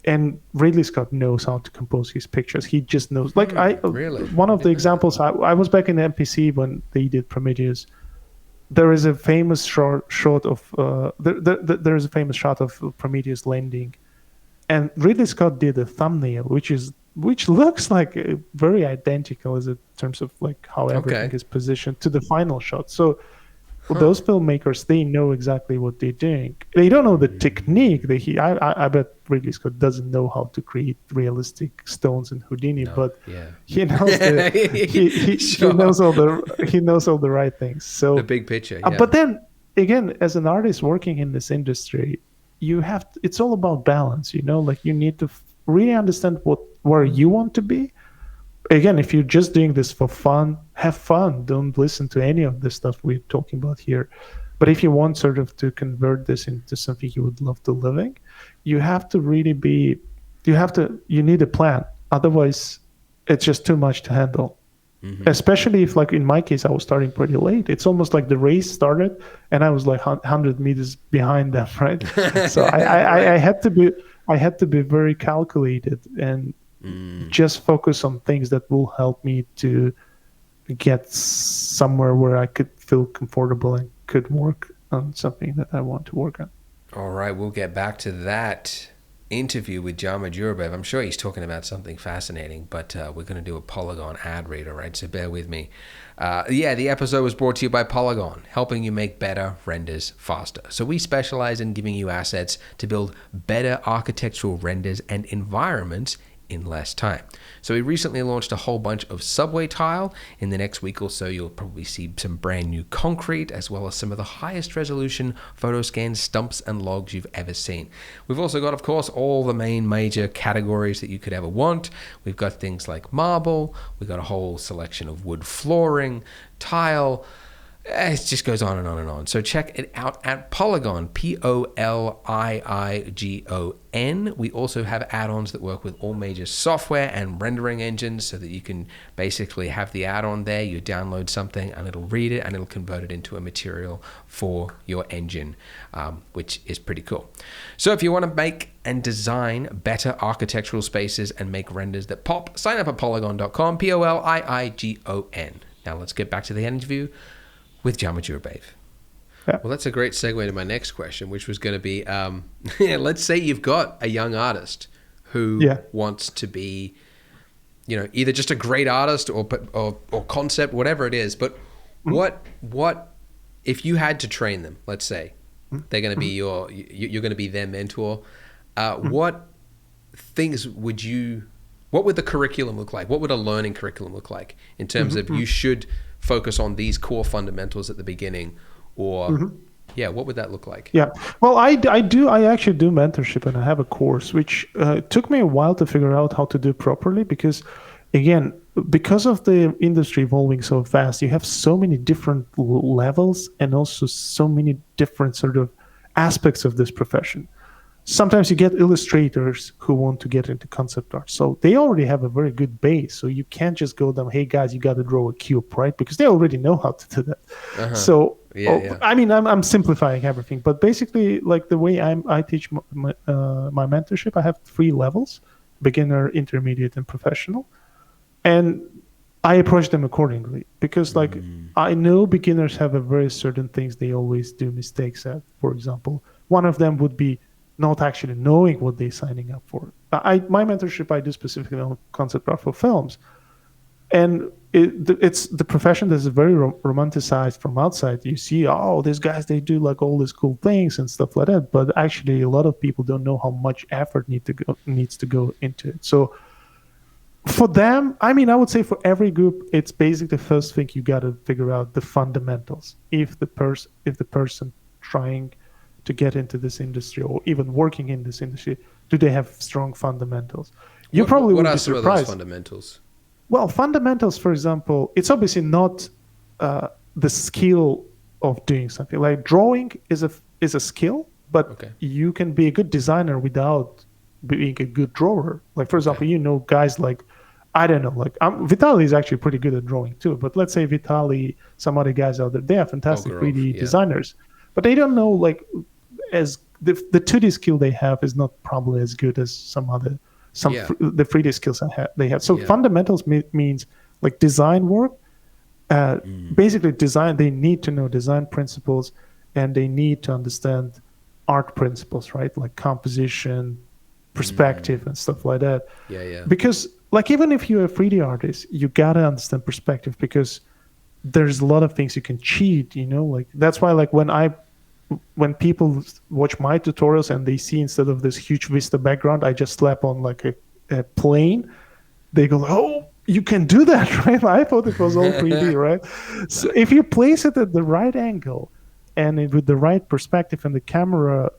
and Ridley Scott knows how to compose his pictures. He just knows. Like, one of the examples, I was back in MPC when they did Prometheus. There is a famous shot of there is a famous shot of Prometheus landing, and Ridley Scott did a thumbnail which looks like very identical in terms of like how everything is positioned to the final shot. So those filmmakers, they know exactly what they're doing. They don't know the technique. I bet Ridley Scott doesn't know how to create realistic stones in Houdini, but he knows he knows all the right things. So the big picture. But then again, as an artist working in this industry, it's all about balance. Like, you need to really understand where you want to be. Again, if you're just doing this for fun, have fun. Don't listen to any of the stuff we're talking about here. But if you want sort of to convert this into something you would love to living, you have to really you need a plan. Otherwise, it's just too much to handle. Especially if, like in my case, I was starting pretty late. It's almost like the race started and I was like 100 meters behind them, right? So I had to be very calculated and just focus on things that will help me to get somewhere where I could feel comfortable and could work on something that I want to work on. All right, we'll get back to that interview with Jama Jurabaev. I'm sure he's talking about something fascinating, but we're going to do a Polygon ad read, all right? So bear with me. The episode was brought to you by Polygon, helping you make better renders faster. So we specialize in giving you assets to build better architectural renders and environments in less time. So we recently launched a whole bunch of subway tile. In the next week or so, you'll probably see some brand new concrete, as well as some of the highest resolution photo scan stumps and logs you've ever seen. We've also got, of course, all the main major categories that you could ever want. We've got things like marble, we've got a whole selection of wood flooring, tile, It just goes on and on and on. So check it out at Polygon, Poliigon. We also have add-ons that work with all major software and rendering engines so that you can basically have the add-on there. You download something and it'll read it and it'll convert it into a material for your engine, which is pretty cool. So if you want to make and design better architectural spaces and make renders that pop, sign up at Polygon.com, Poliigon. Now let's get back to the interview with Jama Jurabaev. Yeah. Well, that's a great segue to my next question, which was going to be, let's say you've got a young artist who wants to be, either just a great artist or concept, whatever it is. But what if you had to train them? Let's say they're going to be you're going to be their mentor. What things what would the curriculum look like? What would a learning curriculum look like in terms of you should focus on these core fundamentals at the beginning, or what would that look like? Yeah, well, I actually do mentorship, and I have a course which took me a while to figure out how to do properly, because again, because of the industry evolving so fast, you have so many different levels and also so many different sort of aspects of this profession. Sometimes you get illustrators who want to get into concept art. So they already have a very good base. So you can't just go down, hey guys, you got to draw a cube, right? Because they already know how to do that. So, I mean, I'm simplifying everything. But basically, like the way I teach my mentorship, I have 3 levels: beginner, intermediate, and professional. And I approach them accordingly. Because I know beginners have a very certain things they always do mistakes at. For example, one of them would be not actually knowing what they're signing up for. My mentorship, I do specifically on concept art for films. And it's the profession that's very romanticized from outside. You see, these guys, they do like all these cool things and stuff like that. But actually, a lot of people don't know how much effort needs to go into it. So for them, I mean, I would say for every group, it's basically the first thing you got to figure out the fundamentals. If the person trying to get into this industry or even working in this industry, do they have strong fundamentals? You probably would be surprised. What are some of those fundamentals? Well, fundamentals, for example, it's obviously not the skill of doing something. Like drawing is a skill, but you can be a good designer without being a good drawer. Like, for example, guys like, I don't know, like Vitaly is actually pretty good at drawing too. But let's say Vitaly, some other guys out there, they are fantastic 3D designers, but they don't know like as the 2D skill they have is not probably as good as the 3D skills they have. So fundamentals means like design work. Basically, design. They need to know design principles, and they need to understand art principles, right? Like composition, perspective, and stuff like that. Because like even if you're a 3D artist, you gotta understand perspective, because there's a lot of things you can cheat. Like that's why like when people watch my tutorials and they see instead of this huge vista background, I just slap on like a plane, they go, oh, you can do that, right? I thought it was all 3D, right? So if you place it at the right angle and with the right perspective and the camera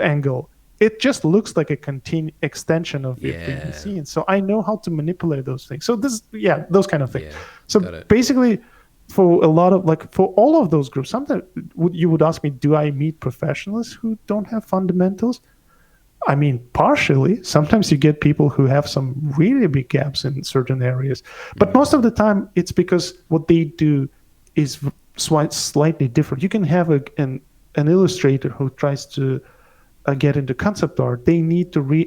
angle, it just looks like a extension of your 3D scene. So I know how to manipulate those things. So those kind of things. So basically, for a lot of for all of those groups, sometimes you would ask me, do I meet professionals who don't have fundamentals? I mean, partially. Sometimes you get people who have some really big gaps in certain areas, but most of the time it's because what they do is slightly different. You can have an illustrator who tries to get into concept art. They need to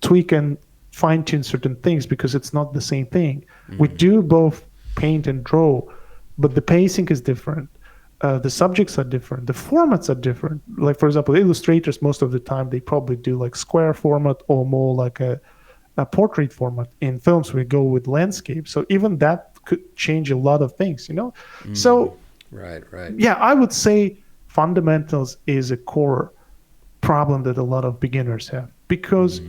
tweak and fine tune certain things because it's not the same thing. We do both paint and draw, but the pacing is different. The subjects are different. The formats are different. Like, for example, illustrators, most of the time, they probably do like square format or more like a portrait format. In films, we go with landscape. So even that could change a lot of things, So, right. Yeah, I would say fundamentals is a core problem that a lot of beginners have, because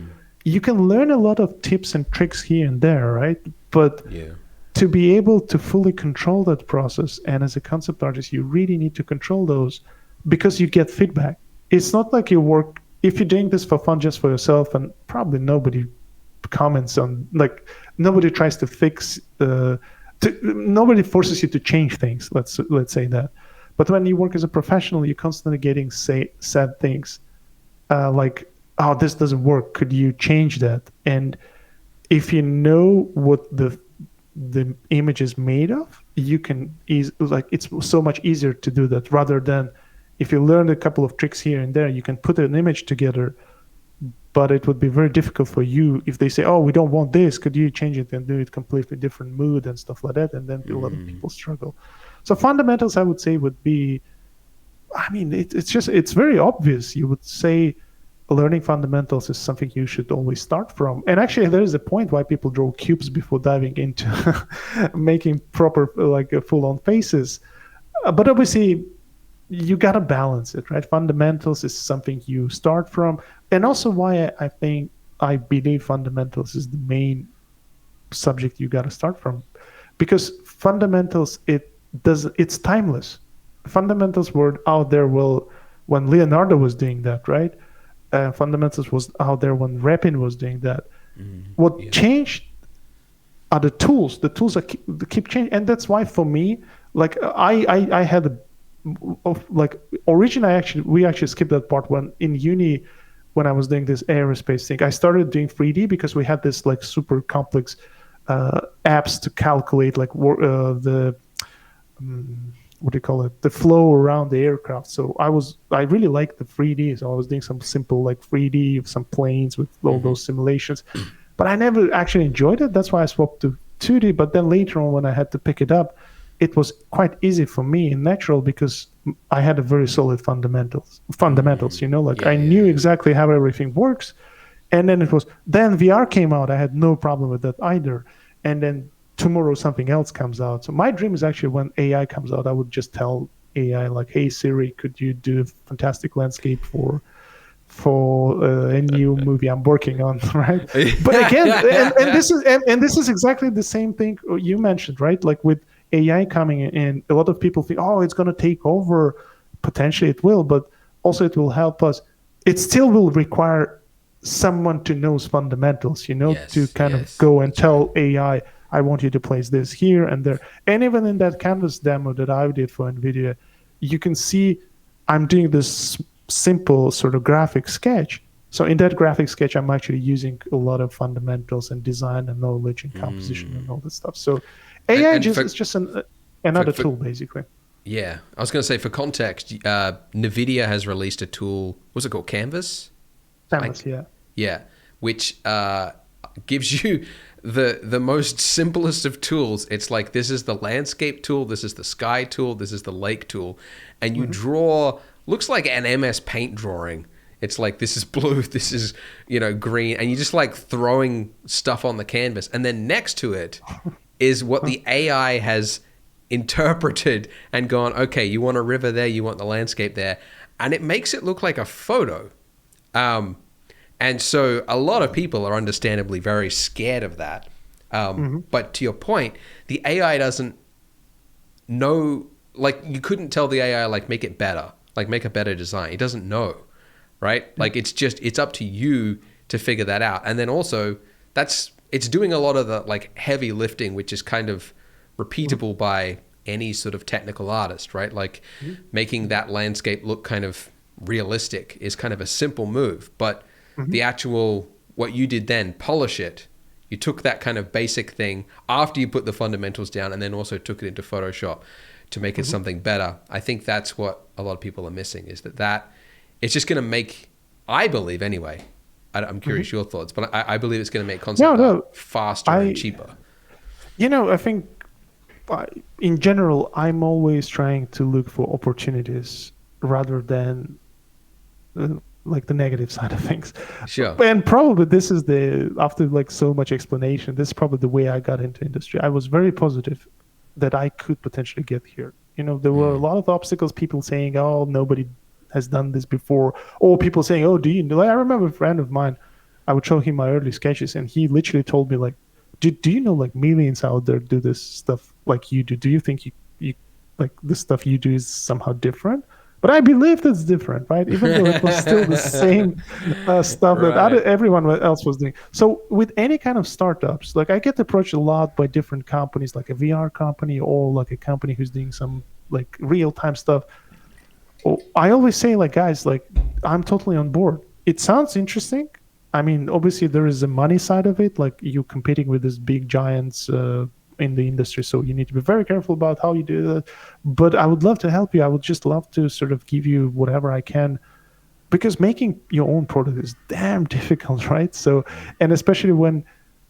you can learn a lot of tips and tricks here and there, right? But to be able to fully control that process, and as a concept artist, you really need to control those, because you get feedback. It's not like you work, if you're doing this for fun just for yourself, and probably nobody comments on, like nobody tries to fix nobody forces you to change things. Let's say that. But when you work as a professional, you're constantly getting said things like, "Oh, this doesn't work. Could you change that?" And if you know what the image is made of, you can it's so much easier to do that rather than if you learn a couple of tricks here and there, you can put an image together, but it would be very difficult for you if they say, "Oh, we don't want this. Could you change it and do it completely different mood and stuff like that?" And then a lot of people struggle. So fundamentals, I would say, would be, I mean, it's very obvious. You would say learning fundamentals is something you should always start from. And actually, there is a point why people draw cubes before diving into making proper, like full-on faces. But obviously, you got to balance it, right? Fundamentals is something you start from. And also why I believe fundamentals is the main subject you got to start from. Because fundamentals, it's timeless. Fundamentals were out there when Leonardo was doing that, right? Fundamentals was out there when Repin was doing that. What changed are the tools. The tools keep changing, and that's why for me, like I had originally we actually skipped that part when in uni when I was doing this aerospace thing. I started doing 3D because we had this like super complex apps to calculate like the what do you call it, the flow around the aircraft. So I really liked the 3D, so I was doing some simple like 3D of some planes with all those simulations, but I never actually enjoyed it. That's why I swapped to 2D. But then later on when I had to pick it up, it was quite easy for me and natural because I had a very solid fundamentals, I knew exactly how everything works. And then then VR came out. I had no problem with that either. And then tomorrow something else comes out. So my dream is actually when AI comes out, I would just tell AI like, "Hey Siri, could you do a fantastic landscape for a new movie I'm working on," right? But again, and this is exactly the same thing you mentioned, right? Like with AI coming in, a lot of people think, "Oh, it's going to take over." Potentially it will, but also it will help us. It still will require someone to know fundamentals, to kind of go and tell AI, "I want you to place this here and there." And even in that canvas demo that I did for NVIDIA, you can see I'm doing this simple sort of graphic sketch. So in that graphic sketch, I'm actually using a lot of fundamentals and design and knowledge and composition and all that stuff. So AI is just another tool, basically. Yeah. I was going to say, for context, NVIDIA has released a tool. What's it called? Canvas? Canvas, yeah. Yeah. Which gives you the most simplest of tools. It's like, this is the landscape tool, this is the sky tool, this is the lake tool, and you draw, looks like an MS Paint drawing. It's like, this is blue, this is green, and you're just like throwing stuff on the canvas, and then next to it is what the AI has interpreted and gone, okay, you want a river there, you want the landscape there, and it makes it look like a photo. And so a lot of people are understandably very scared of that. But to your point, the AI doesn't know, like, you couldn't tell the AI, like, make it better, like make a better design. It doesn't know, right? Like, it's up to you to figure that out. And then also it's doing a lot of the like heavy lifting, which is kind of repeatable by any sort of technical artist, right? Like making that landscape look kind of realistic is kind of a simple move, but the actual, what you did then, polish it. You took that kind of basic thing after you put the fundamentals down and then also took it into Photoshop to make it something better. I think that's what a lot of people are missing, is that it's just going to make, I believe anyway, I'm curious your thoughts, but I believe it's going to make concept art faster and cheaper. I think in general, I'm always trying to look for opportunities rather than like the negative side of things. Sure. And probably this is after like so much explanation, this is probably the way I got into industry. I was very positive that I could potentially get here. There were a lot of obstacles, people saying, "Oh, nobody has done this before," or people saying, "Oh, do you know?" I remember a friend of mine, I would show him my early sketches and he literally told me like, do you know like millions out there do this stuff like you do? Do you think you like the stuff you do is somehow different? But I believe that's different, right? Even though it was still the same stuff that Right. everyone else was doing. So with any kind of startups, like I get approached a lot by different companies, like a VR company or like a company who's doing some like real time stuff. Oh, I always say, like, guys, like, I'm totally on board. It sounds interesting. I mean, obviously, there is a money side of it, like you competing with these big giants in the industry. So you need to be very careful about how you do that. But I would love to help you. I would just love to sort of give you whatever I can, because making your own product is damn difficult, right? So, and especially when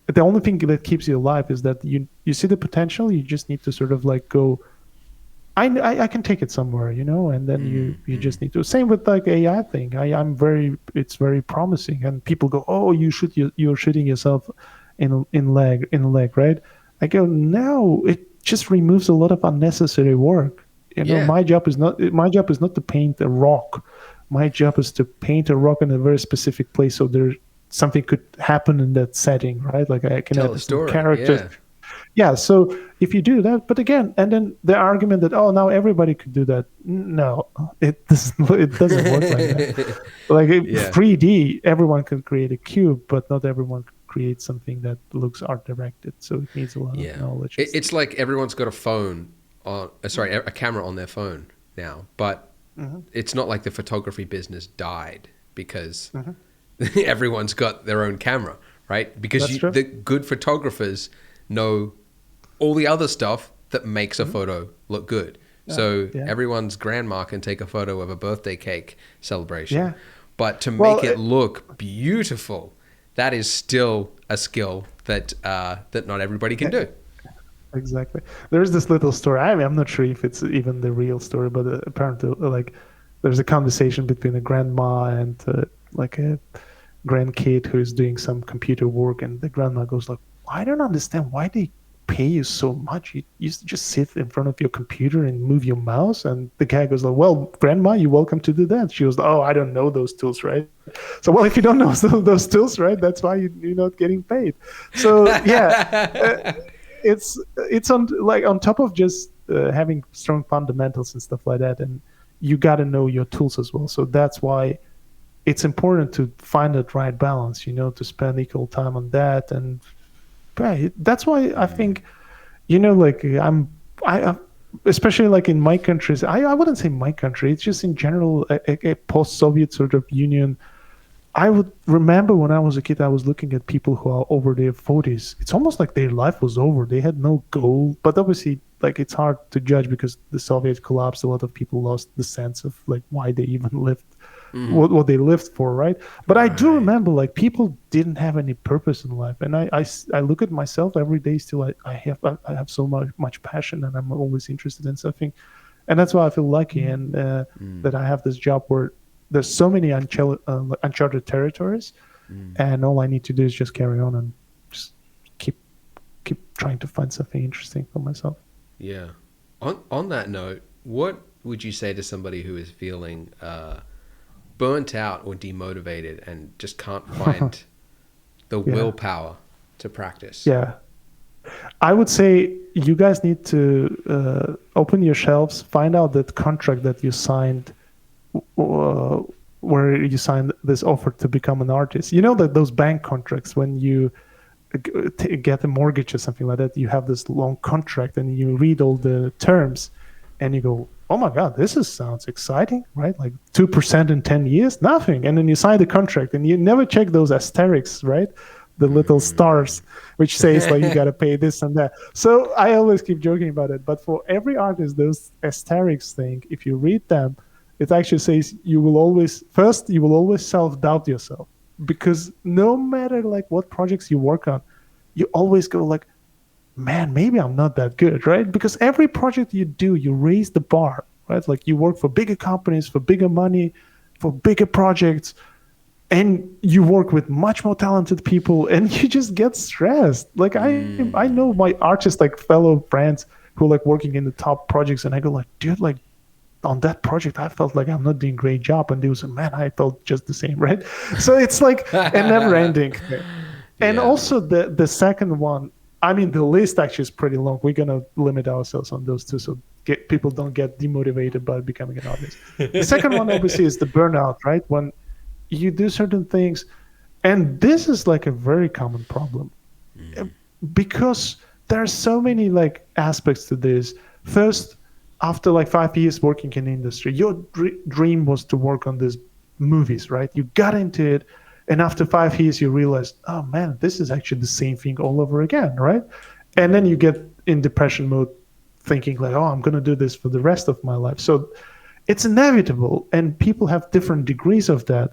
the only thing that keeps you alive is that you see the potential. You just need to sort of like go, I can take it somewhere, and then you just need to. Same with like AI thing. It's very promising, and people go, oh, you're shooting yourself in leg, right? I go, no, it just removes a lot of unnecessary work. Yeah. My job is not to paint a rock. My job is to paint a rock in a very specific place, so there something could happen in that setting, right? Like I can Tell a add some story. characters. Yeah. Yeah, so if you do that, but again, and then the argument that, oh, now everybody could do that. No, it doesn't work like that. Like Yeah. 3D, everyone can create a cube, but not everyone can create something that looks art directed. So it needs a lot of Yeah. knowledge. It's like everyone's got a phone on, sorry, a camera on their phone now, but Mhm, it's not like the photography business died because mhm. everyone's got their own camera, right? Because That's true. the good photographers know all the other stuff that makes a photo look good. So Yeah. everyone's grandma can take a photo of a birthday cake celebration. Yeah. But to Well, make it look beautiful, that is still a skill that that not everybody can do. exactly. There's this little story. I mean, I'm not sure if it's even the real story, but apparently, like, there's a conversation between a grandma and like a grandkid who is doing some computer work, and the grandma goes like, I don't understand why they pay you so much. You just sit in front of your computer and move your mouse. And the guy goes like, well, grandma, you're welcome to do that. She was like, oh, I don't know those tools, right? So, well, if you don't know those tools, right, that's why you're not getting paid. So yeah, it's on top of just having strong fundamentals and stuff like that, and you got to know your tools as well. So that's why it's important to find that right balance, to spend equal time on that. And right, that's why I think, like especially like in my countries, I wouldn't say my country, it's just in general a post-Soviet sort of union. I would remember when I was a kid, I was looking at people who are over their 40s. It's almost like their life was over. They had no goal. But obviously, like, it's hard to judge because the Soviet collapsed. A lot of people lost the sense of like why they even lived, what they lived for, right? But I do Right. remember like people didn't have any purpose in life. And I look at myself every day still. I have so much passion, and I'm always interested in something. And that's why I feel lucky, and that I have this job where there's so many uncharted territories, and all I need to do is just carry on and just keep trying to find something interesting for myself. Yeah. On that note, what would you say to somebody who is feeling burnt out or demotivated and just can't find the Yeah. willpower to practice? Yeah, I would say you guys need to open your shelves, find out that contract that you signed, uh, where you signed this offer to become an artist. You know that those bank contracts, when you get a mortgage or something like that, you have this long contract and you read all the terms, and you go, oh my god, sounds exciting, right? Like 2% in 10 years, nothing. And then you sign the contract and you never check those asterisks, right? The little stars which says like you got to pay this and that. So I always keep joking about it, but for every artist, those asterisks thing, if you read them, it actually says you will always self-doubt yourself, because no matter like what projects you work on, you always go like, man, maybe I'm not that good, right? Because every project you do, you raise the bar, right? Like you work for bigger companies, for bigger money, for bigger projects, and you work with much more talented people, and you just get stressed. Like I know my artists, like fellow friends who are like working in the top projects, and I go like, dude, like on that project, I felt like I'm not doing a great job, and they was, man, I felt just the same, right? So it's like a never-ending thing. And Yeah. also the second one, I mean, the list actually is pretty long. We're gonna limit ourselves on those two, so people don't get demotivated by becoming an artist. The second one obviously is the burnout, right? When you do certain things, and this is like a very common problem because there are so many like aspects to this. First, after like 5 years working in the industry, your dream was to work on these movies, right? You got into it, and after 5 years, you realized, oh man, this is actually the same thing all over again, right? And then you get in depression mode, thinking like, oh, I'm going to do this for the rest of my life. So it's inevitable, and people have different degrees of that.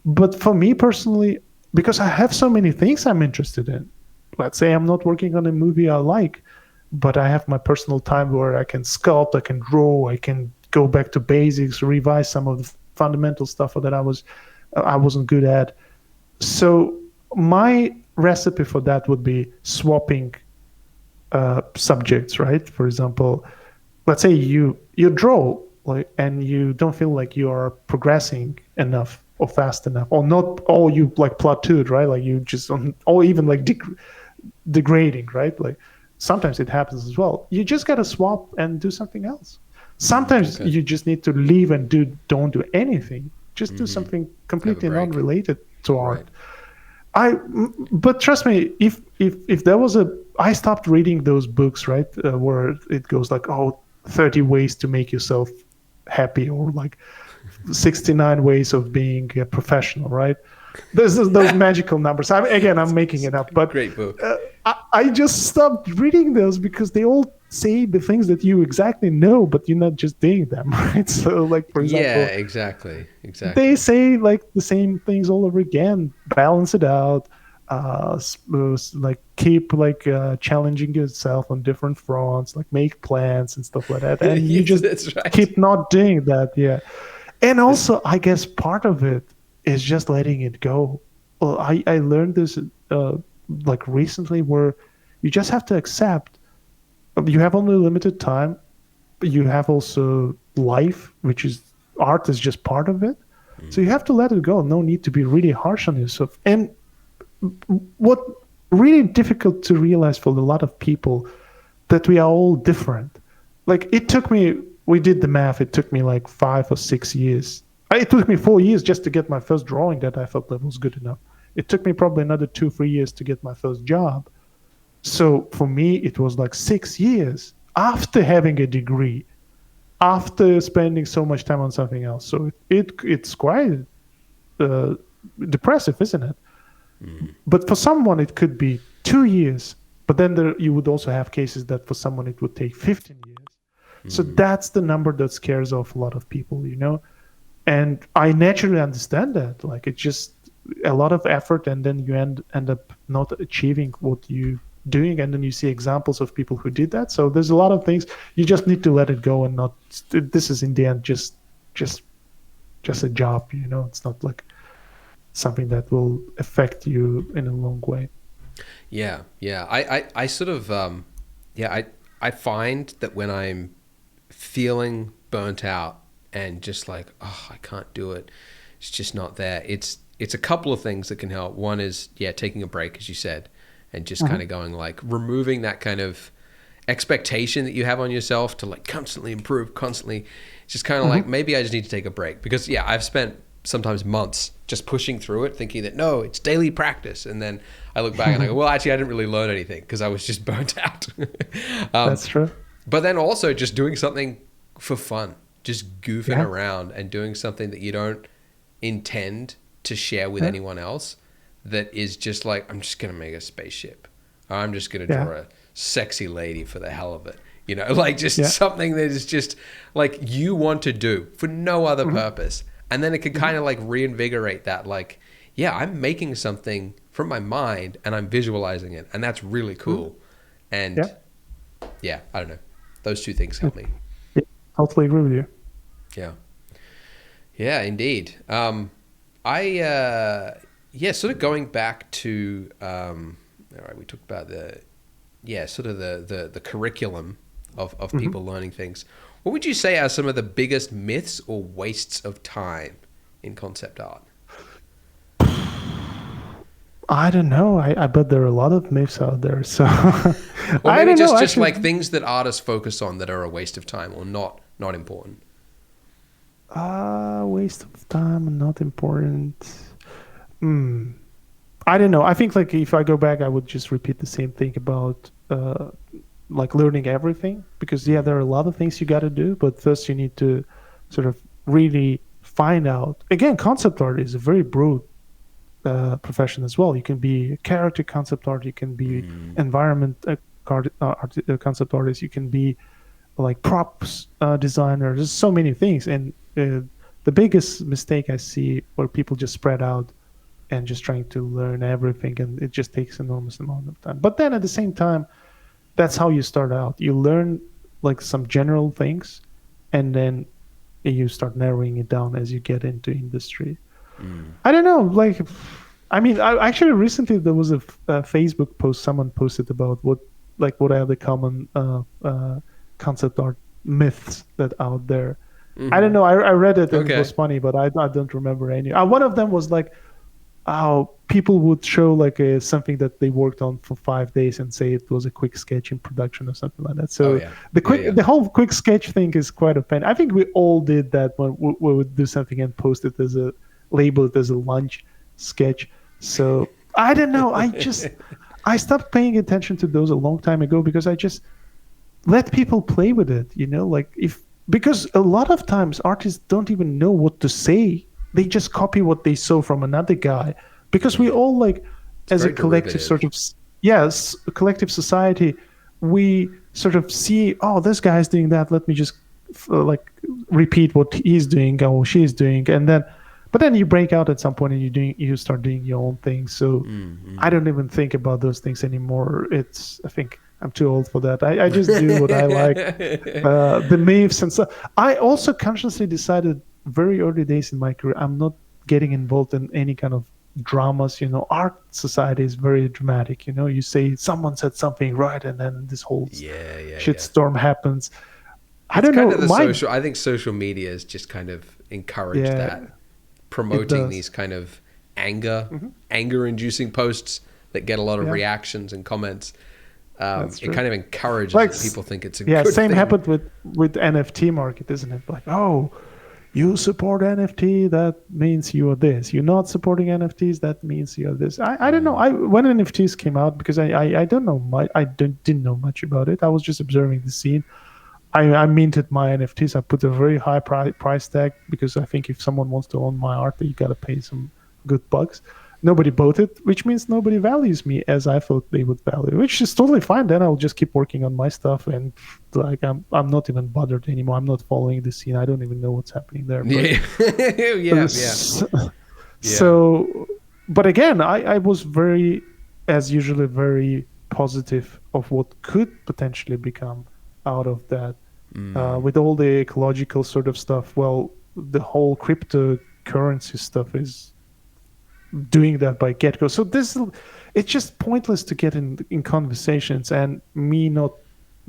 But for me personally, because I have so many things I'm interested in, let's say I'm not working on a movie I like, but I have my personal time where I can sculpt, I can draw, I can go back to basics, revise some of the fundamental stuff that I wasn't good at. So my recipe for that would be swapping subjects, right? For example, let's say you draw, like, and you don't feel like you are progressing enough or fast enough, or not, or you like plateaued, right? Like you just, or even like degrading, right? Like sometimes it happens as well. You just gotta swap and do something else. Sometimes you just need to leave and don't do anything. Just do something completely non-related to art. But trust me, if there was I stopped reading those books, right, where it goes like, 30 ways to make yourself happy, or like 69 ways of being a professional, right? There's those magical numbers. I'm making it up, but great book. I just stopped reading those because they all say the things that you exactly know, but you're not just doing them, right? So, like, for example, yeah, exactly. They say like the same things all over again. Balance it out. Like keep like challenging yourself on different fronts. Like make plans and stuff like that. And you just keep not doing that. Yeah. And also, I guess part of it is just letting it go. Well, I learned this like recently, where you just have to accept you have only limited time. You have also life, which is art is just part of it. So you have to let it go. No need to be really harsh on yourself. And what really difficult to realize for a lot of people, that we are all different. Like we did the math. It took me like 5 or 6 years. It took me 4 years just to get my first drawing that I felt that was good enough. It took me probably another 2-3 years to get my first job. So for me, it was like 6 years after having a degree, after spending so much time on something else. So it's quite depressive, isn't it? But for someone, it could be 2 years. But then you would also have cases that for someone, it would take 15 years. So that's the number that scares off a lot of people, you know? And I naturally understand that. Like, it's just a lot of effort, and then you end up not achieving what you doing, and then you see examples of people who did that. So there's a lot of things you just need to let it go, and not, this is in the end just a job, you know. It's not like something that will affect you in a long way. I sort of I find that when I'm feeling burnt out and just like, I can't do it, it's just not there, it's a couple of things that can help. One is taking a break, as you said, and just kind of going, like, removing that kind of expectation that you have on yourself to like constantly improve, constantly. It's just kind of like, maybe I just need to take a break, because I've spent sometimes months just pushing through it, thinking that no, it's daily practice, and then I look back and I go, well, actually I didn't really learn anything because I was just burnt out. That's true. But then also just doing something for fun, just goofing around and doing something that you don't intend to share with anyone else, that is just like, I'm just going to make a spaceship, or I'm just going to draw a sexy lady for the hell of it. You know, like just something that is just like you want to do for no other purpose. And then it can kind of like reinvigorate that, like, I'm making something from my mind and I'm visualizing it. And that's really cool. And I don't know. Those two things help me. Yeah, totally agree with you. Yeah, indeed. Sort of going back to, all right, we talked about the curriculum of people learning things. What would you say are some of the biggest myths or wastes of time in concept art? I don't know. I bet there are a lot of myths out there. So Or I maybe don't know. just Actually, like things that artists focus on that are a waste of time or not important. waste of time and not important. Hmm. I don't know. I think like if I go back, I would just repeat the same thing about like learning everything, because yeah, there are a lot of things you got to do, but first you need to sort of really find out. Again, concept art is a very broad profession as well. You can be a character concept art, you can be environment concept artist, you can be like props designer. There's so many things, and the biggest mistake I see where people just spread out and just trying to learn everything, and it just takes enormous amount of time. But then at the same time, that's how you start out. You learn like some general things, and then you start narrowing it down as you get into industry. I don't know. Like, I mean, I actually recently there was a Facebook post someone posted about what are the common concept art myths that out there. I don't know. I read it and it was Okay. funny, but I don't remember any. One of them was like how people would show like something that they worked on for 5 days and say it was a quick sketch in production or something like that. Oh So yeah. Yeah, yeah. the whole quick sketch thing is quite a pain. I think we all did that when we would do something and post it as a label it as a lunch sketch. So I don't know. I stopped paying attention to those a long time ago because I just let people play with it, like if because a lot of times artists don't even know what to say. They just copy what they saw from another guy, because we all like as a very collective derivative. sort of yes, a collective society, we sort of see, oh, this guy's doing that, let me just like repeat what he's doing or she's doing, and then but then you break out at some point and you start doing your own thing. So I don't even think about those things anymore. I think I'm too old for that. I just do what I like. The myths and stuff. I also consciously decided very early days in my career, I'm not getting involved in any kind of dramas. Art society is very dramatic. You say someone said something right, and then this whole Yeah, yeah, yeah. shitstorm happens. I It's don't kind know. of the social. I think social media has just kind of encouraged Yeah, that, it promoting does. these kind of anger-inducing posts that get a lot of Yeah, reactions and comments. that's It true. kind of encourages Like, it. People think it's a yeah, good same thing. happened with NFT market, isn't it? Like, oh, you support NFT, that means you are this. You're not supporting NFTs, that means you're this. I don't know. When NFTs came out, because I don't know much, didn't know much about it. I was just observing the scene. I minted my NFTs. I put a very high price tag because I think if someone wants to own my art, you gotta pay some good bucks. Nobody bought it, which means nobody values me as I thought they would value, which is totally fine. Then I'll just keep working on my stuff, and like I'm not even bothered anymore. I'm not following the scene. I don't even know what's happening there. But Yeah, yeah, yeah, s- yeah. so, but again, I was very, as usually, very positive of what could potentially become out of that. With all the ecological sort of stuff, well, the whole cryptocurrency stuff is doing that by get-go. So it's just pointless to get in conversations, and me not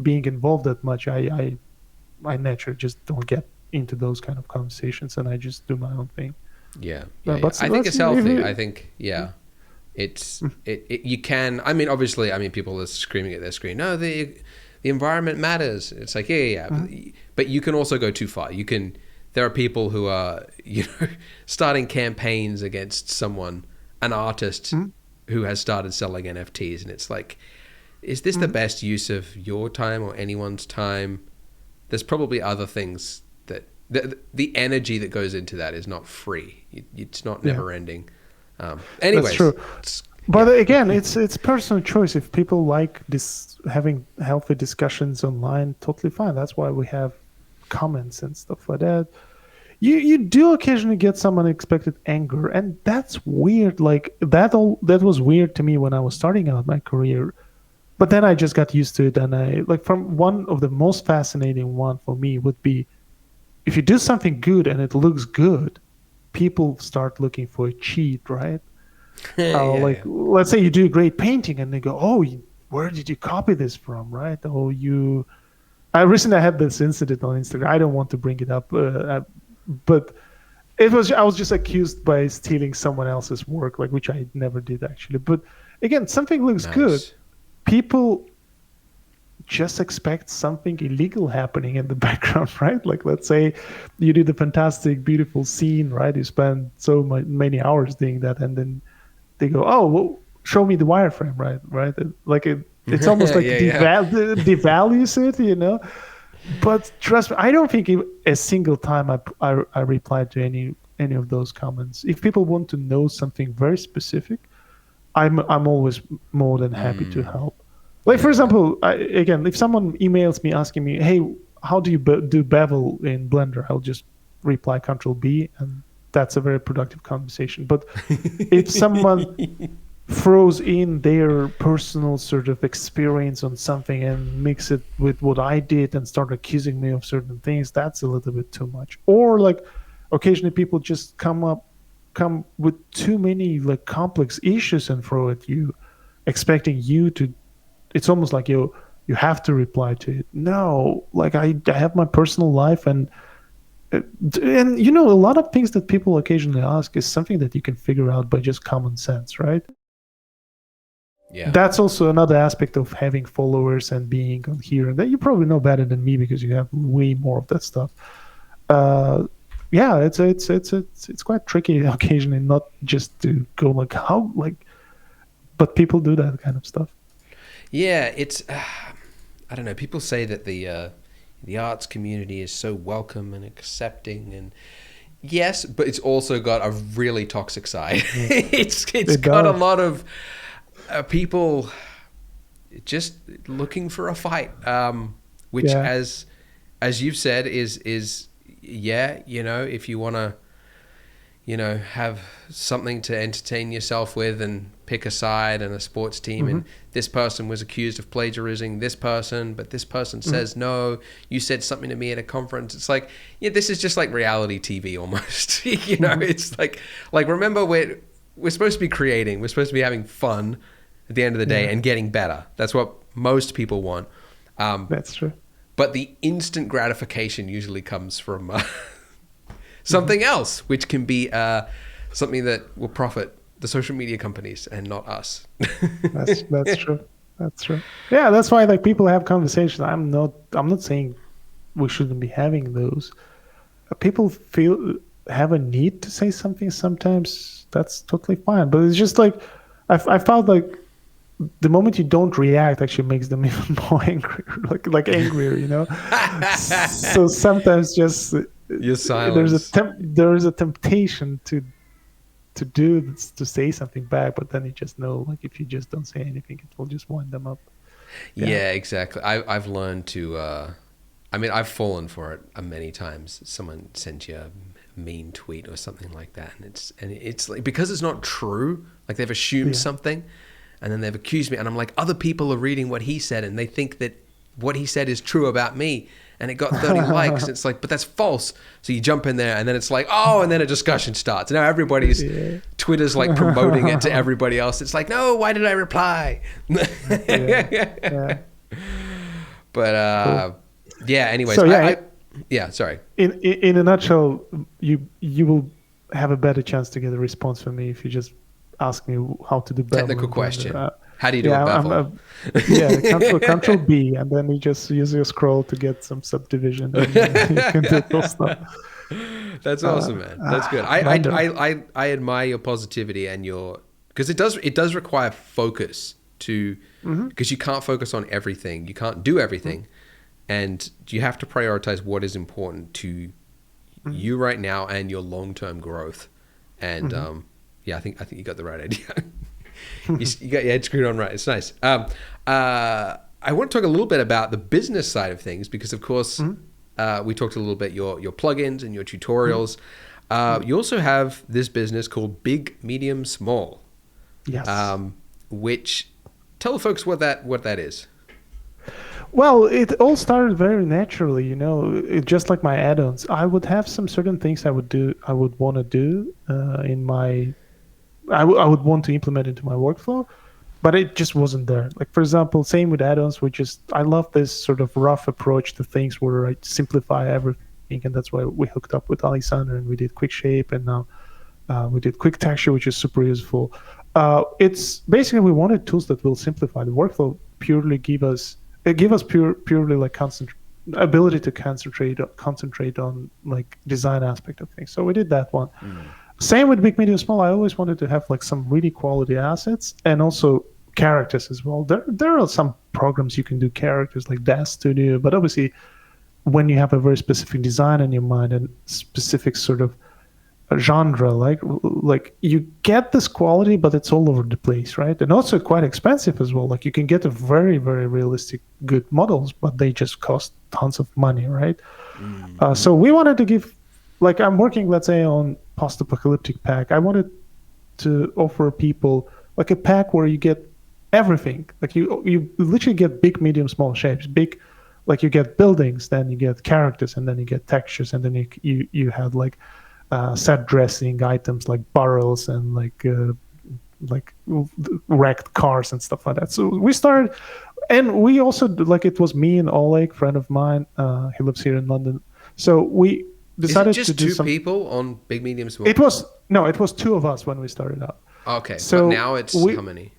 being involved that much, I naturally just don't get into those kind of conversations, and I just do my own thing. Yeah, yeah, yeah. But I think let's it's see if healthy. it, I think, yeah, it. You can. I mean, obviously, I mean, people are screaming at their screen. No, the environment matters. It's like, yeah, yeah, yeah. But you can also go too far. You can. There are people who are, starting campaigns against someone, an artist who has started selling NFTs, and it's like, is this the best use of your time or anyone's time? There's probably other things that the energy that goes into that is not free. It's not yeah, never ending. that's Anyways, true. But yeah, again, it's personal choice. If people like this, having healthy discussions online, totally fine. That's why we have comments and stuff like that. You do occasionally get some unexpected anger, and that's weird. Like that was weird to me when I was starting out my career. But then I just got used to it, and I like from one of the most fascinating one for me would be if you do something good and it looks good, people start looking for a cheat, right? yeah, Like yeah. let's say you do a great painting and they go, oh, where did you copy this from, right? Oh, I recently had this incident on Instagram. I don't want to bring it up, but I was just accused by stealing someone else's work, like, which I never did actually. But again, something looks good. Nice. People just expect something illegal happening in the background, right? Like, let's say you did a fantastic, beautiful scene, right? You spend so many hours doing that, and then they go, "Oh, well, show me the wireframe," right? Right? Like it's almost like devalues it, you know. But trust me, I don't think a single time I replied to any of those comments. If people want to know something very specific, I'm always more than happy to help. Like, for example, again, if someone emails me asking me, "Hey, how do you do bevel in Blender?" I'll just reply Control B, and that's a very productive conversation. But if someone throws in their personal sort of experience on something and mix it with what I did and start accusing me of certain things, that's a little bit too much. Or like occasionally people just come with too many like complex issues and throw at you, expecting you to, it's almost like you have to reply to it. No, like I have my personal life, and you know, a lot of things that people occasionally ask is something that you can figure out by just common sense, right? Yeah. That's also another aspect of having followers and being on here, and that you probably know better than me because you have way more of that stuff. Yeah, it's quite tricky occasionally, not just to go like how like, but people do that kind of stuff. Yeah, it's I don't know. People say that the arts community is so welcome and accepting, and yes, but it's also got a really toxic side. It's got a lot of people just looking for a fight, which as you've said is yeah, you know, if you want to, you know, have something to entertain yourself with and pick a side and a sports team, and this person was accused of plagiarizing this person, but this person says no, you said something to me at a conference. It's like, yeah, this is just like reality TV almost. You know, it's like remember we're supposed to be creating, we're supposed to be having fun at the end of the day and getting better. That's what most people want. That's true. But the instant gratification usually comes from something else, which can be something that will profit the social media companies and not us. That's true. That's true. Yeah, that's why like people have conversations. I'm not saying we shouldn't be having those. People have a need to say something sometimes. That's totally fine. But it's just like I found like the moment you don't react actually makes them even more angry, like angrier, you know. So sometimes just your silence. There's a temptation to say something back, but then you just know, like, if you just don't say anything, it will just wind them up. Yeah, exactly. I've learned to. I mean, I've fallen for it many times. Someone sent you a mean tweet or something like that, and it's like, because it's not true. Like, they've assumed something, and then they've accused me, and I'm like, other people are reading what he said, and they think that what he said is true about me, and it got 30 likes. It's like, but that's false. So you jump in there, and then it's like, oh, and then a discussion starts. Now everybody's Twitter's like promoting it to everybody else. It's like, no, why did I reply? But yeah. Anyways, so sorry. In a nutshell, you will have a better chance to get a response from me if you just ask me how to do bevel. Technical question. How do you do a bevel? Control B, and then you just use your scroll to get some subdivision. And you can do cool stuff. That's awesome, man. That's good. I admire your positivity and because it does require focus to, because you can't focus on everything. You can't do everything, and you have to prioritize what is important to you right now and your long-term growth. And I think you got the right idea. You got your head screwed on right. It's nice. I want to talk a little bit about the business side of things, because of course we talked a little bit your plugins and your tutorials. You also have this business called Big, Medium, Small. Yes. Which, tell the folks what that is. Well, it all started very naturally, you know. Just like my add-ons, I would have some certain things I would want to do in my. I would want to implement into my workflow, but it just wasn't there. Like, for example, same with add-ons, I love this sort of rough approach to things where I simplify think, and that's why we hooked up with Alexander and we did Quick Shape, and now we did Quick Texture, which is super useful. It's basically we wanted tools that will simplify the workflow, purely give us purely like ability to concentrate on like design aspect of things. So we did that one. Same with big, medium, small. I always wanted to have like some really quality assets and also characters as well. There are some programs you can do characters like Dash Studio, but obviously when you have a very specific design in your mind and specific sort of genre, like you get this quality, but it's all over the place, right? And also quite expensive as well. Like you can get a very, very realistic good models, but they just cost tons of money, right? So we wanted to give, like I'm working, let's say, on post-apocalyptic pack. I wanted to offer people like a pack where you get everything. Like you literally get big, medium, small shapes. Big, like you get buildings, then you get characters, and then you get textures, and then you have like set dressing items like barrels and like wrecked cars and stuff like that. So we started, and we also like it was me and Oleg, friend of mine. He lives here in London. So we decided to do two people on big, medium, small. It was two of us when we started out. Okay, so but now it's how many?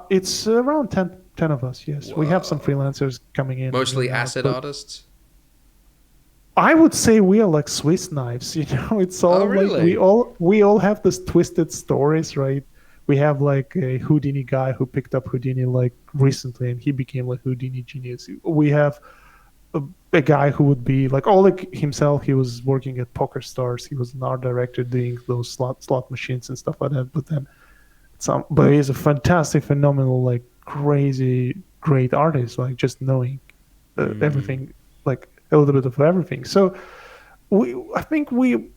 It's around 10 of us. Yes. Whoa. We have some freelancers coming in. Mostly asset artists. I would say we are like Swiss knives, you know. It's all really? Like we all have this twisted stories, right? We have like a Houdini guy who picked up Houdini like recently, and he became like Houdini genius. We have a guy who would be like Oleg himself. He was working at Poker Stars. He was an art director doing those slot machines and stuff like that. But he's a fantastic, phenomenal, like crazy, great artist. Like just knowing everything, like a little bit of everything. So I think we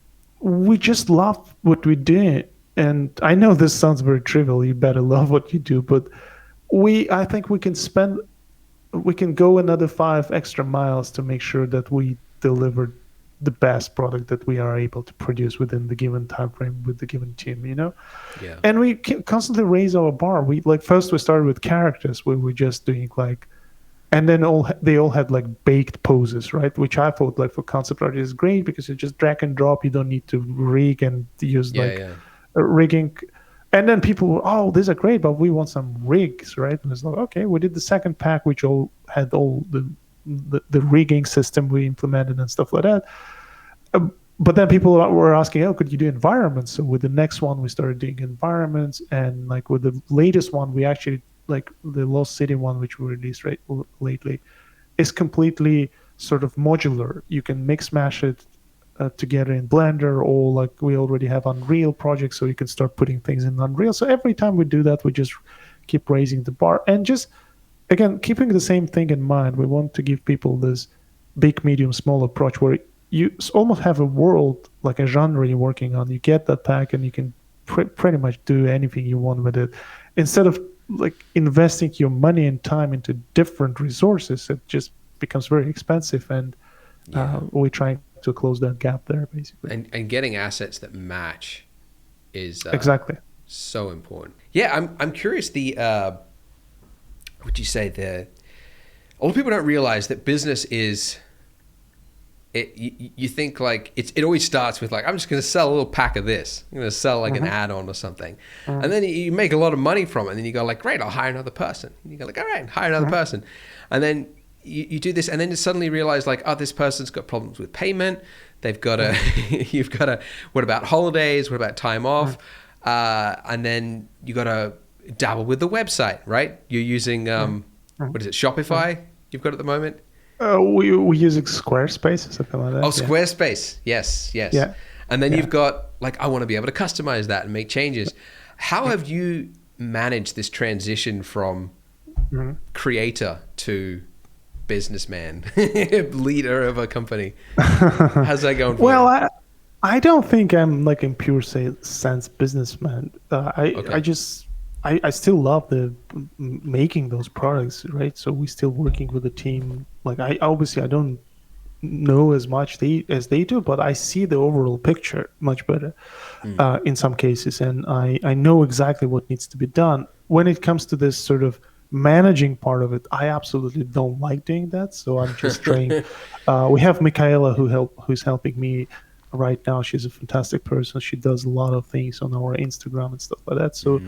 just love what we do. And I know this sounds very trivial. You better love what you do, but I think we can go another 5 extra miles to make sure that we deliver the best product that we are able to produce within the given time frame with the given team, you know? Yeah. And we constantly raise our bar. First we started with characters where we're just doing like, and then they all had like baked poses, right? Which I thought like for concept art is great because you just drag and drop. You don't need to rig and use rigging. And then people were, oh, these are great, but we want some rigs, right? And it's like, okay, we did the second pack, which had all the rigging system we implemented and stuff like that. But then people were asking, oh, could you do environments? So with the next one, we started doing environments. And like with the latest one, we actually, like the Lost City one, which we released lately, is completely sort of modular. You can mix mash it together in Blender, or like we already have Unreal projects, so you can start putting things in Unreal. So every time we do that, we just keep raising the bar and just, again, keeping the same thing in mind. We want to give people this big, medium, small approach where you almost have a world, like a genre you're working on. You get that pack and you can pretty much do anything you want with it. Instead of like investing your money and time into different resources, it just becomes very expensive. And we're trying to close that gap there, basically. And getting assets that match is exactly so important. Yeah, I'm curious. Would you say a lot of people don't realize that business is. You think like it always starts with like, I'm just going to sell a little pack of this. I'm going to sell like an add-on or something. And then you make a lot of money from it. And then you go like, great, I'll hire another person. And you go like, all right, hire another person. And then you do this, and then you suddenly realize like, oh, this person's got problems with payment. They've got you've got to, what about holidays? What about time off? And then you got to dabble with the website, right? You're using, what is it, Shopify you've got at the moment? We're using Squarespace or something like that. Oh, Squarespace. Yes. Yeah. And then you've got like, I want to be able to customize that and make changes. How have you managed this transition from creator to businessman, leader of a company? How's that going for you? Well, I don't think I'm like in pure sense businessman. I still love the making those products, right? So we're still working with the team. Like I don't know as much as they do, but I see the overall picture much better in some cases, and I know exactly what needs to be done. When it comes to this sort of managing part of it, I absolutely don't like doing that. So I'm just trying. We have Michaela who's helping me right now. She's a fantastic person. She does a lot of things on our Instagram and stuff like that. So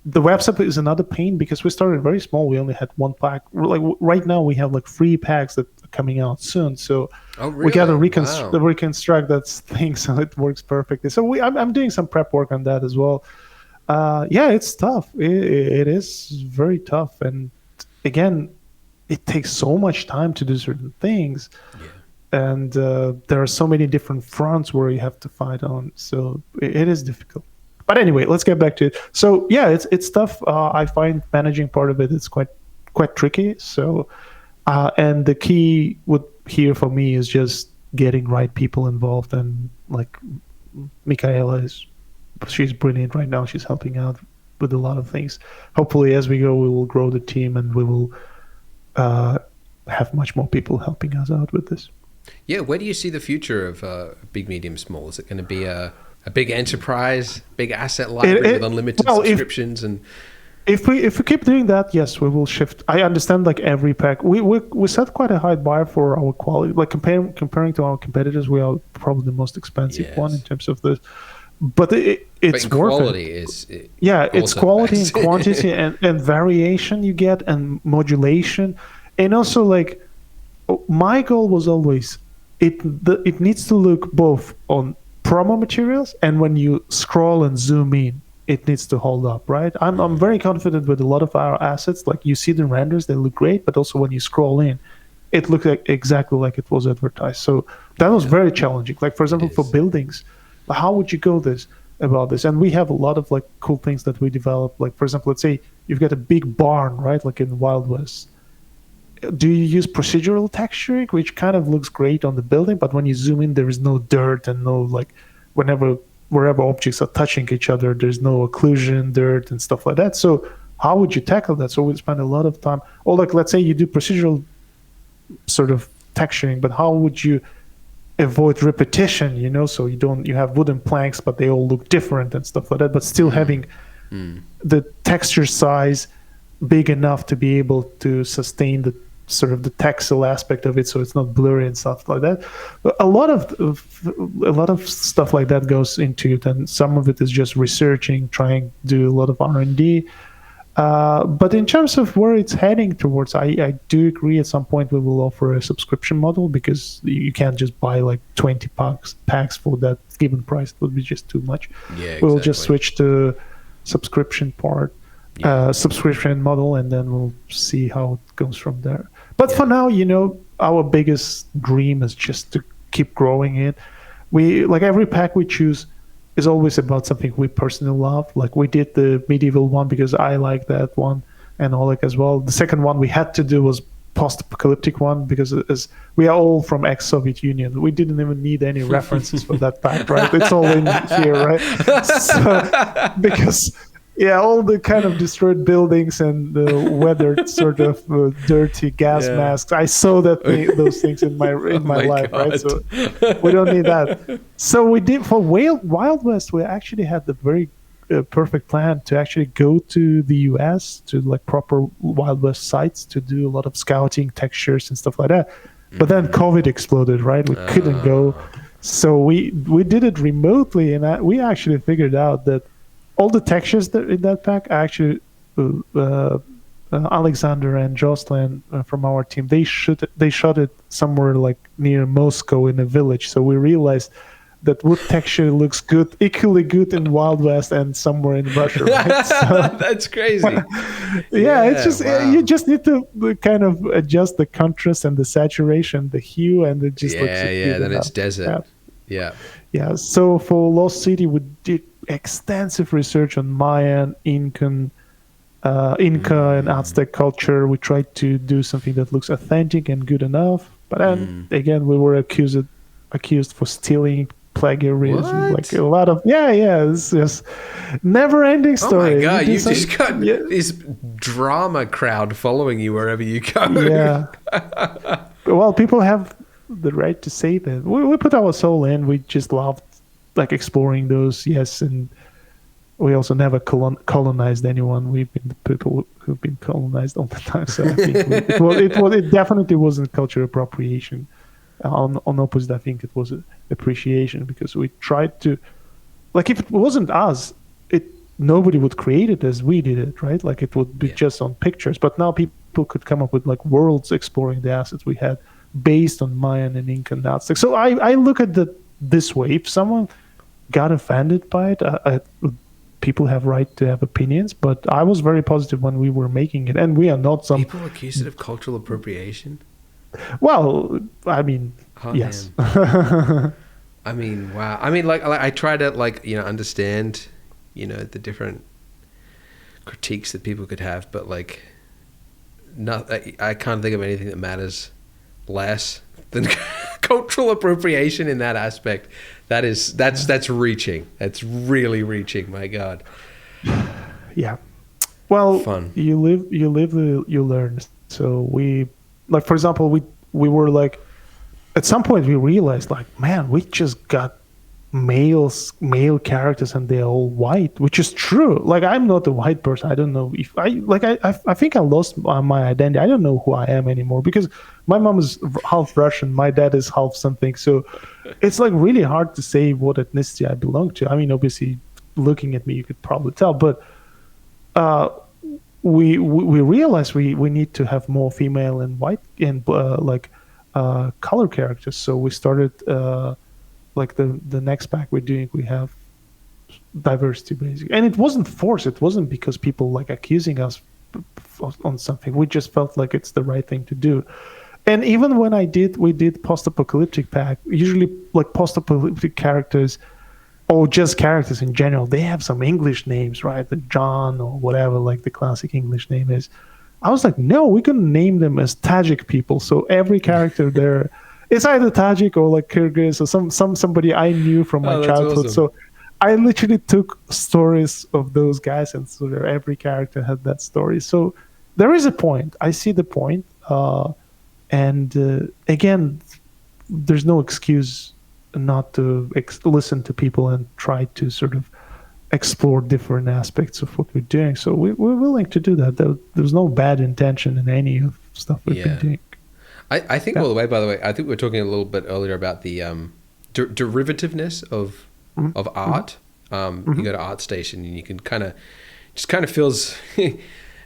the website is another pain because we started very small. We only had one pack. Like right now, we have like 3 packs that are coming out soon. So we got to reconstruct that thing so it works perfectly. So I'm doing some prep work on that as well. Yeah, it's tough. It is very tough, and again, it takes so much time to do certain things. Yeah. And there are so many different fronts where you have to fight on, so it is difficult. But anyway, let's get back to it. So yeah, it's tough. I find managing part of it is quite tricky. So and the key here for me is just getting right people involved, and like Michaela she's brilliant right now. She's helping out with a lot of things. Hopefully, as we go, we will grow the team and we will have much more people helping us out with this. Yeah, where do you see the future of Big Medium Small? Is it going to be a big enterprise, big asset library with unlimited subscriptions? And if we keep doing that, yes, we will shift. I understand like every pack. We set quite a high bar for our quality. Like comparing to our competitors, we are probably the most expensive one in terms of the. But it's worth quality it. It's quality and quantity and variation you get and modulation, and also like. My goal was always it needs to look both on promo materials and when you scroll and zoom in, it needs to hold up, right? I'm very confident with a lot of our assets. Like you see the renders, they look great, but also when you scroll in, it looks like exactly like it was advertised. So that was very challenging. Like for example, for buildings, how would you go about this? And we have a lot of like cool things that we develop. Like for example, let's say you've got a big barn, right? Like in Wild West. Do you use procedural texturing, which kind of looks great on the building, but when you zoom in, there is no dirt and no like wherever objects are touching each other, there's no occlusion, dirt, and stuff like that. So how would you tackle that? So we spend a lot of time. Or like let's say you do procedural sort of texturing, but how would you avoid repetition? So you have wooden planks, but they all look different and stuff like that, but still having the texture size big enough to be able to sustain the sort of the textile aspect of it, so it's not blurry and stuff like that. A lot of stuff like that goes into it, and some of it is just researching, trying to do a lot of R&D. But in terms of where it's heading towards, I do agree at some point we will offer a subscription model, because you can't just buy like 20 packs for that given price. It would be just too much. Yeah, exactly. We'll just switch to subscription subscription model, and then we'll see how it goes from there. But for now, our biggest dream is just to keep growing it. We like every pack we choose is always about something we personally love. Like we did the medieval one because I like that one, and Oleg as well. The second one we had to do was post-apocalyptic one because we are all from ex-Soviet Union. We didn't even need any references for that pack, right? It's all in here, right? So because all the kind of destroyed buildings and the weathered sort of dirty gas masks. I saw those things in my life, God. Right? So we don't need that. So we did for Wild West. We actually had the very perfect plan to actually go to the US to like proper Wild West sites to do a lot of scouting, textures, and stuff like that. But then COVID exploded, right? We couldn't go, so we did it remotely, and we actually figured out that. All the textures in that pack, actually, Alexander and Jocelyn from our team, they shot it somewhere like near Moscow in a village. So we realized that wood texture looks good, equally good in Wild West and somewhere in Russia. Right? So, that's crazy. It's just you just need to kind of adjust the contrast and the saturation, the hue, and it just looks good. Then it's desert. Yeah. So for Lost City, we did extensive research on Mayan, Inca, and Aztec culture. We tried to do something that looks authentic and good enough. But then again, we were accused for stealing, plagiarism, like a lot of it's just never-ending story. Oh my God, you just got this drama crowd following you wherever you go. Yeah. Well, people have the right to say that. We put our soul in. We just loved like exploring those, and we also never colonized anyone. We've been the people who've been colonized all the time. So I think it definitely wasn't cultural appropriation. On opposite, I think it was appreciation, because we tried to, like, if it wasn't us, nobody would create it as we did it, right? Like, it would be just on pictures. But now people could come up with like worlds exploring the assets we had based on Mayan and Incan Aztec. So I look at it this way: if someone got offended by it, people have right to have opinions, but I was very positive when we were making it, and we are not some people accuse it of cultural appropriation. Well, I mean, yes. I mean, wow. I mean, like I try to, like, understand, the different critiques that people could have, but like, I can't think of anything that matters less than cultural appropriation in that aspect. That's reaching. That's really reaching. My God. Yeah. Well, fun. You live, you learn. So like, for example, we were like, at some point we realized, like, man, we just got male characters and they're all white, which is true. Like, I'm not a white person. I don't know if I think I lost my identity. I don't know who I am anymore, because my mom is half Russian, my dad is half something. So it's like really hard to say what ethnicity I belong to. I mean, obviously, looking at me, you could probably tell, but we realized we need to have more female and white and color characters. So we started like the next pack we're doing, we have diversity basically, and it wasn't forced. It wasn't because people like accusing us on something. We just felt like it's the right thing to do. And even when we did post-apocalyptic pack, usually like post-apocalyptic characters, or just characters in general, they have some English names, right? Like John or whatever, like the classic English name is. I was like, no, we can name them as Tajik people. So every character there, it's either Tajik or like Kyrgyz or somebody I knew from my childhood. Awesome. So I literally took stories of those guys, and so every character had that story. So there is a point. I see the point. And again, there's no excuse not to listen to people and try to sort of explore different aspects of what we're doing. So we're willing to do that. There's no bad intention in any of stuff we've been doing. I think, by the way, I think we were talking a little bit earlier about the derivativeness of art. You go to ArtStation and you can kind of feels...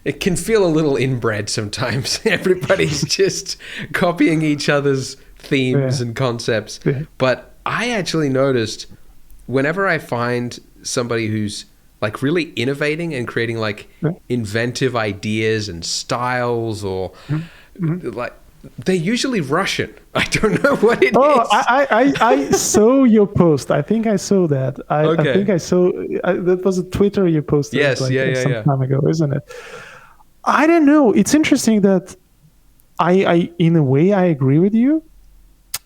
It can feel a little inbred sometimes. Everybody's just copying each other's themes and concepts. Yeah. But I actually noticed whenever I find somebody who's like really innovating and creating like inventive ideas and styles, or like, they're usually Russian. I don't know what it is. I saw your post. I think I saw that. I think I saw that was a Twitter you posted. Yes, some time ago, isn't it? I don't know. It's interesting that I in a way I agree with you,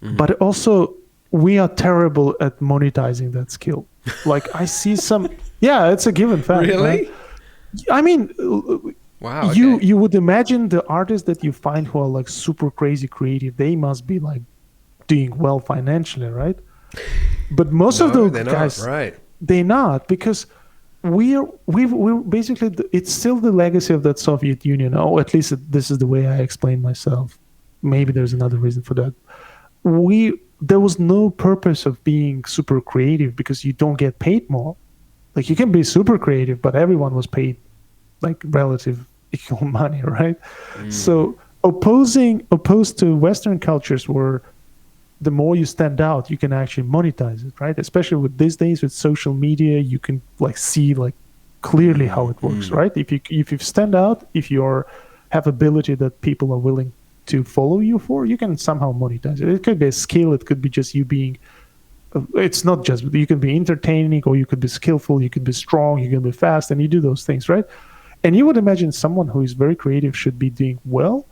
but also we are terrible at monetizing that skill. Like, I see some. Yeah, it's a given fact. Really? Right? I mean, wow. Okay. You would imagine the artists that you find who are like super crazy creative, they must be like doing well financially, right? But most of those guys, they're not, because we're basically, it's still the legacy of that Soviet Union. Oh, at least this is the way I explain myself. Maybe there's another reason for that. There was no purpose of being super creative because you don't get paid more. Like, you can be super creative, but everyone was paid like relative equal money, right? So opposed to Western cultures, where the more you stand out, you can actually monetize it, right? Especially with these days with social media, you can like see like clearly how it works, right? If you stand out, if you have ability that people are willing to follow you for, you can somehow monetize it. It could be a skill, it could be just you being, it's not just, you can be entertaining, or you could be skillful, you could be strong, you can be fast, and you do those things, right? And you would imagine someone who is very creative should be doing well.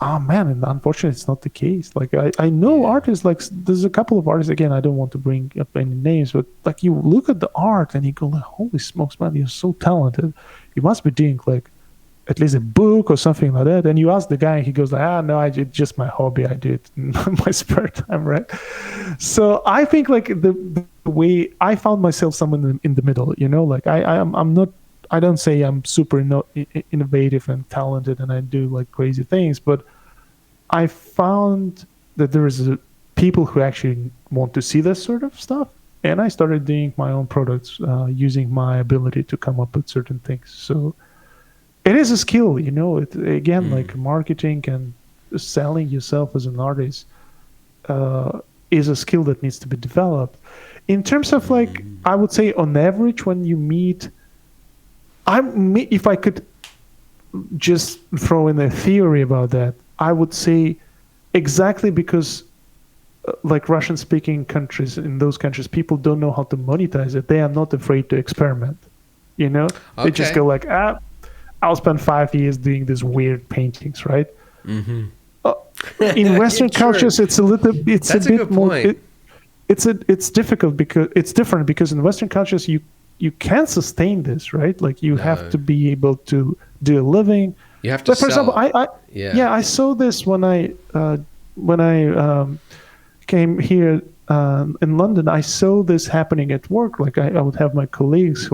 Oh man, and unfortunately it's not the case. Like, I know artists, like there's a couple of artists, again, I don't want to bring up any names, but like, you look at the art and you go like, holy smokes, man, you're so talented. You must be doing like at least a book or something like that. And you ask the guy, and he goes like, no, it's just my hobby. I do it in my spare time, right? So I think like the way I found myself somewhere in the middle, like I'm not, I don't say I'm super innovative and talented and I do like crazy things, but I found that there is people who actually want to see this sort of stuff. And I started doing my own products, using my ability to come up with certain things. So it is a skill, again, like marketing and selling yourself as an artist is a skill that needs to be developed. In terms of like, I would say on average, when you meet, if I could just throw in a theory about that, I would say exactly because like Russian speaking countries, in those countries, people don't know how to monetize it. They are not afraid to experiment. They just go like, I'll spend 5 years doing these weird paintings, right? Mm-hmm. In Western cultures, it's a bit more. It's difficult because it's different because in Western cultures you can't sustain this, right? Like you have to be able to do a living. You have to. For example, I saw this when I came here in London. I saw this happening at work. Like I would have my colleagues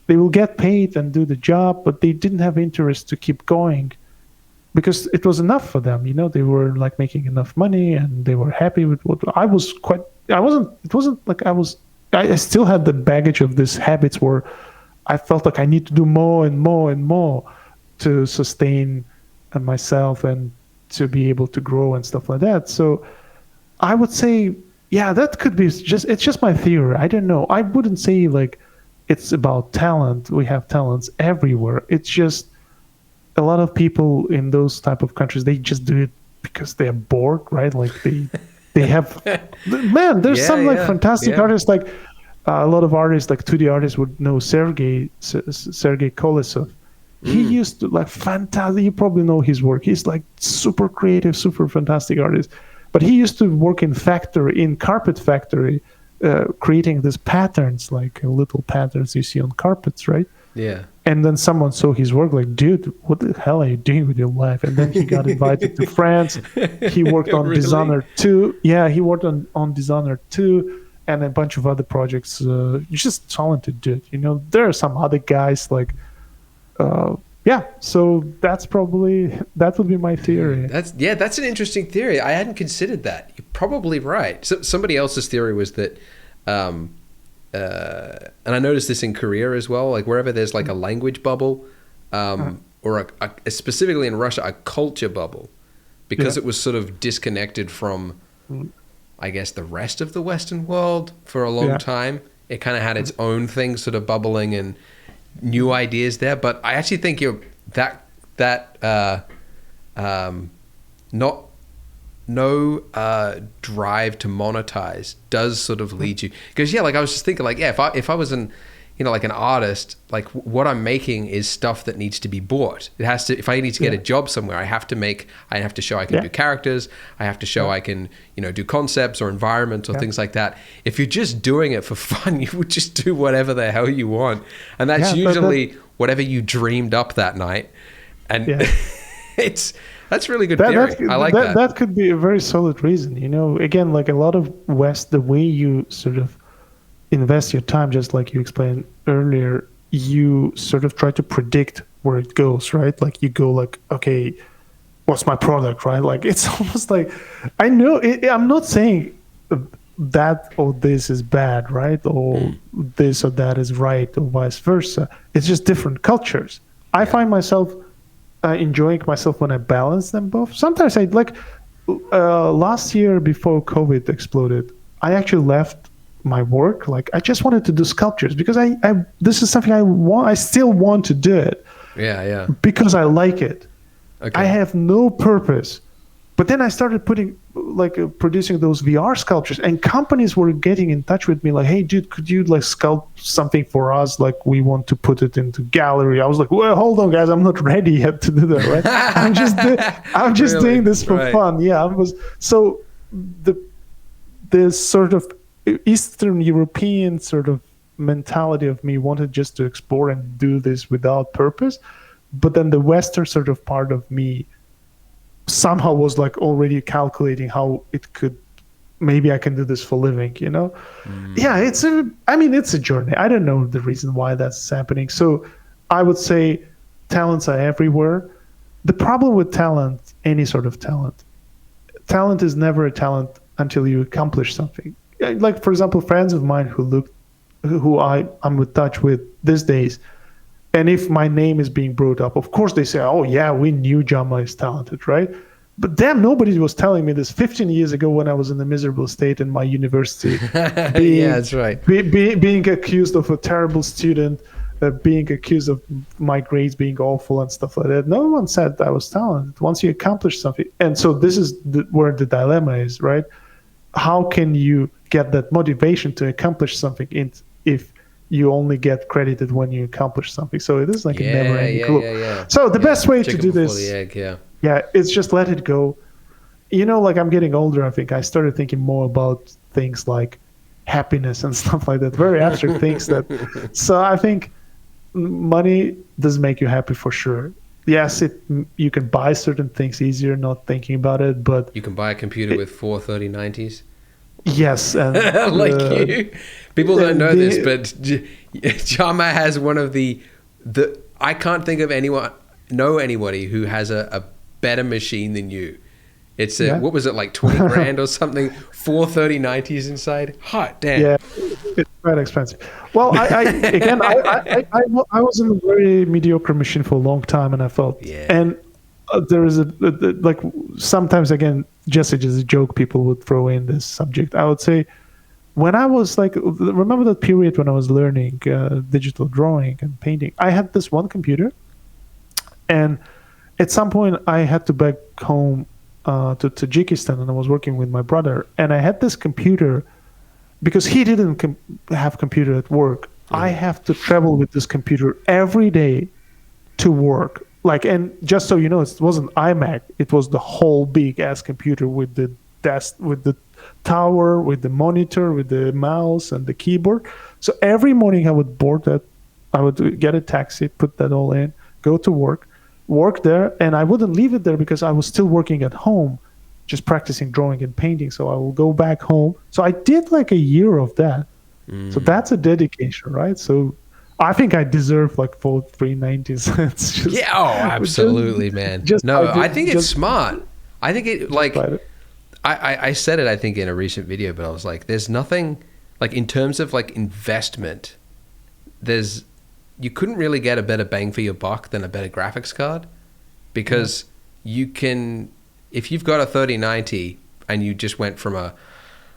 they will get paid and do the job, but they didn't have interest to keep going because it was enough for them. They were like making enough money and they were happy with what I was. It wasn't like I still had the baggage of these habits where I felt like I need to do more and more and more to sustain myself and to be able to grow and stuff like that. So I would say, yeah, that could be it's just my theory. I don't know. I wouldn't say like it's about talent. We have talents everywhere. It's just a lot of people in those type of countries, they just do it because they're bored, right? Like they have, man, there's some fantastic artists, like a lot of artists, like 2D artists would know Sergei Kolesov. He used to like fantastic. You probably know his work. He's like super creative, super fantastic artist. But he used to work in carpet factory, creating these patterns, like little patterns you see on carpets, right? Yeah. And then someone saw his work, like, dude, what the hell are you doing with your life? And then he got invited to France. He worked on Really? Dishonored 2. Yeah, he worked on Dishonored 2 and a bunch of other projects. Just talented dude. There are some other guys like. So that would be my theory. That's an interesting theory. I hadn't considered that. You're probably right. So somebody else's theory was that, and I noticed this in Korea as well. Like wherever there's like a language bubble, or specifically in Russia, a culture bubble, because it was sort of disconnected from, I guess, the rest of the Western world for a long time. It kind of had its own thing sort of bubbling and new ideas there, but I actually think no drive to monetize does sort of lead you, because like I was just thinking like if I was like an artist, like what I'm making is stuff that needs to be bought. It has to, if I need to get a job somewhere, I have to show I can do characters, I have to show I can do concepts or environments or things like that. If you're just doing it for fun, you would just do whatever the hell you want, and that's usually whatever you dreamed up that night. And that's really good theory. I like that. That could be a very solid reason. Again, like a lot of West, the way you sort of invest your time, just like you explained earlier, you sort of try to predict where it goes, right? Like you go like, okay, what's my product, right? Like it's almost like, I know I'm not saying that or this is bad, right? Or this or that is right, or vice versa. It's just different cultures. I find myself enjoying myself when I balance them both. Sometimes I like last year before COVID exploded, I actually left my work. Like I just wanted to do sculptures because I this is something I still want to do it. Yeah. Because I like it. Okay. I have no purpose. But then I started producing those VR sculptures, and companies were getting in touch with me like, hey dude, could you like sculpt something for us? Like we want to put it into gallery. I was like, well, hold on guys, I'm not ready yet to do that, right? I'm just really? Doing this for fun. Yeah, so the sort of Eastern European sort of mentality of me wanted just to explore and do this without purpose, but then the Western sort of part of me somehow was like already calculating how it could maybe I can do this for a living, you know? Yeah, it's a journey. I don't know the reason why that's happening. So I would say talents are everywhere. The problem with talent, any sort of talent is never a talent until you accomplish something. Like, for example, friends of mine who I'm in touch with these days, and if my name is being brought up, of course they say, oh yeah, we knew Jama is talented, right? But damn, nobody was telling me this 15 years ago when I was in a miserable state in my university. Yeah, that's right. Being accused of a terrible student, being accused of my grades being awful and stuff like that. No one said I was talented. Once you accomplish something, and so this is where the dilemma is, right? How can you get that motivation to accomplish something if you only get credited when you accomplish something? So it is like a never-ending loop. So the best way to do this, it's just let it go. You know, like I'm getting older, I think I started thinking more about things like happiness and stuff like that, very abstract things so I think money does make you happy for sure. Yes, you can buy certain things easier not thinking about it, but you can buy a computer with 4 3090s. Yes, and like you. People don't know this, but Jama has one of the I can't think of anybody who has a better machine than you. It's what was it, like 20 grand or something? 4 3090s inside. Hot damn. Yeah, it's quite expensive. Well, I was in a very mediocre machine for a long time, and I felt and there is like sometimes, again, just as a joke, people would throw in this subject. I would say when I was like, remember that period when I was learning digital drawing and painting, I had this one computer, and at some point I had to back home to Tajikistan, and I was working with my brother, and I had this computer because he didn't have computer at work. I have to travel with this computer every day to work. Like, and just so you know, it wasn't iMac. It was the whole big ass computer with the desk, with the tower, with the monitor, with the mouse and the keyboard. So every morning I would board that. I would get a taxi, put that all in, go to work there, and I wouldn't leave it there because I was still working at home, just practicing drawing and painting. So I will go back home. So I did like a year of that. So that's a dedication, right? So I think I deserve like 4 390s. It's just, absolutely, man. I think it's smart. I think it, like, I said it, I think, in a recent video, but I was like, there's nothing, like, in terms of like investment, you couldn't really get a better bang for your buck than a better graphics card, because you can, if you've got a 3090 and you just went from a,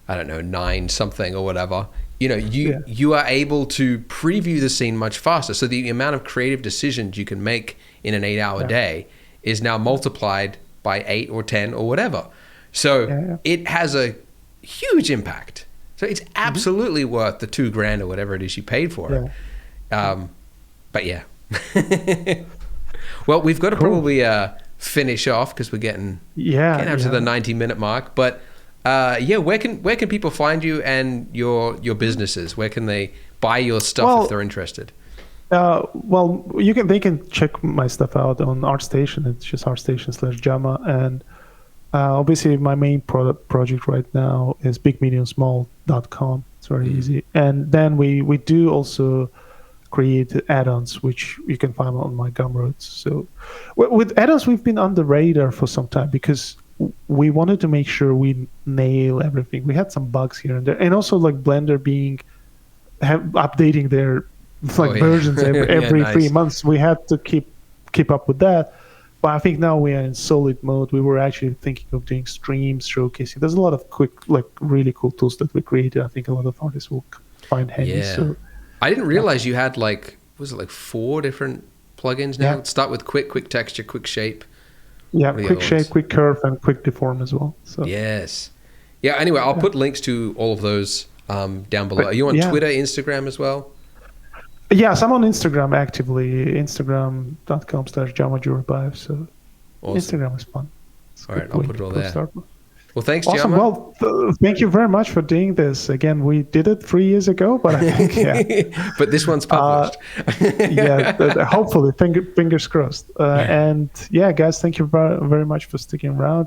I don't know, 9 something or whatever, you know, you are able to preview the scene much faster. So the amount of creative decisions you can make in an 8-hour day is now multiplied by 8 or 10 or whatever. So it has a huge impact. So it's absolutely worth the $2,000 or whatever it is you paid for it. But yeah. Well, we've got to probably finish off because we're getting up to the 90-minute mark. But where can people find you and your businesses? Where can they buy your stuff if they're interested? Well, they can check my stuff out on ArtStation. It's just ArtStation/Jama. And obviously my main project right now is bigmediumsmall.com. It's very easy. And then we do also create add-ons, which you can find on my Gumroads. So with add-ons, we've been on the radar for some time because we wanted to make sure we nail everything. We had some bugs here and there, and also like Blender updating their versions every 3 months. We had to keep up with that. But I think now we are in solid mode. We were actually thinking of doing streams, showcasing. There's a lot of quick, like really cool tools that we created. I think a lot of artists will find handy. Yeah. So I didn't realize you had like 4 different plugins now. Let's start with quick texture, quick shape. Yeah, quick shape, quick curve, and quick deform as well. So yes. Yeah, anyway, I'll put links to all of those down below. Are you on Twitter, Instagram as well? Yes, I'm on Instagram actively, instagram.com/Jama Jurabaev. So awesome. Instagram is fun. All right, I'll put it all there. Well, thanks, awesome. Jama. Well, thank you very much for doing this. Again, we did it 3 years ago, but I think, but this one's published. Hopefully, fingers crossed. And guys, thank you very, very much for sticking around.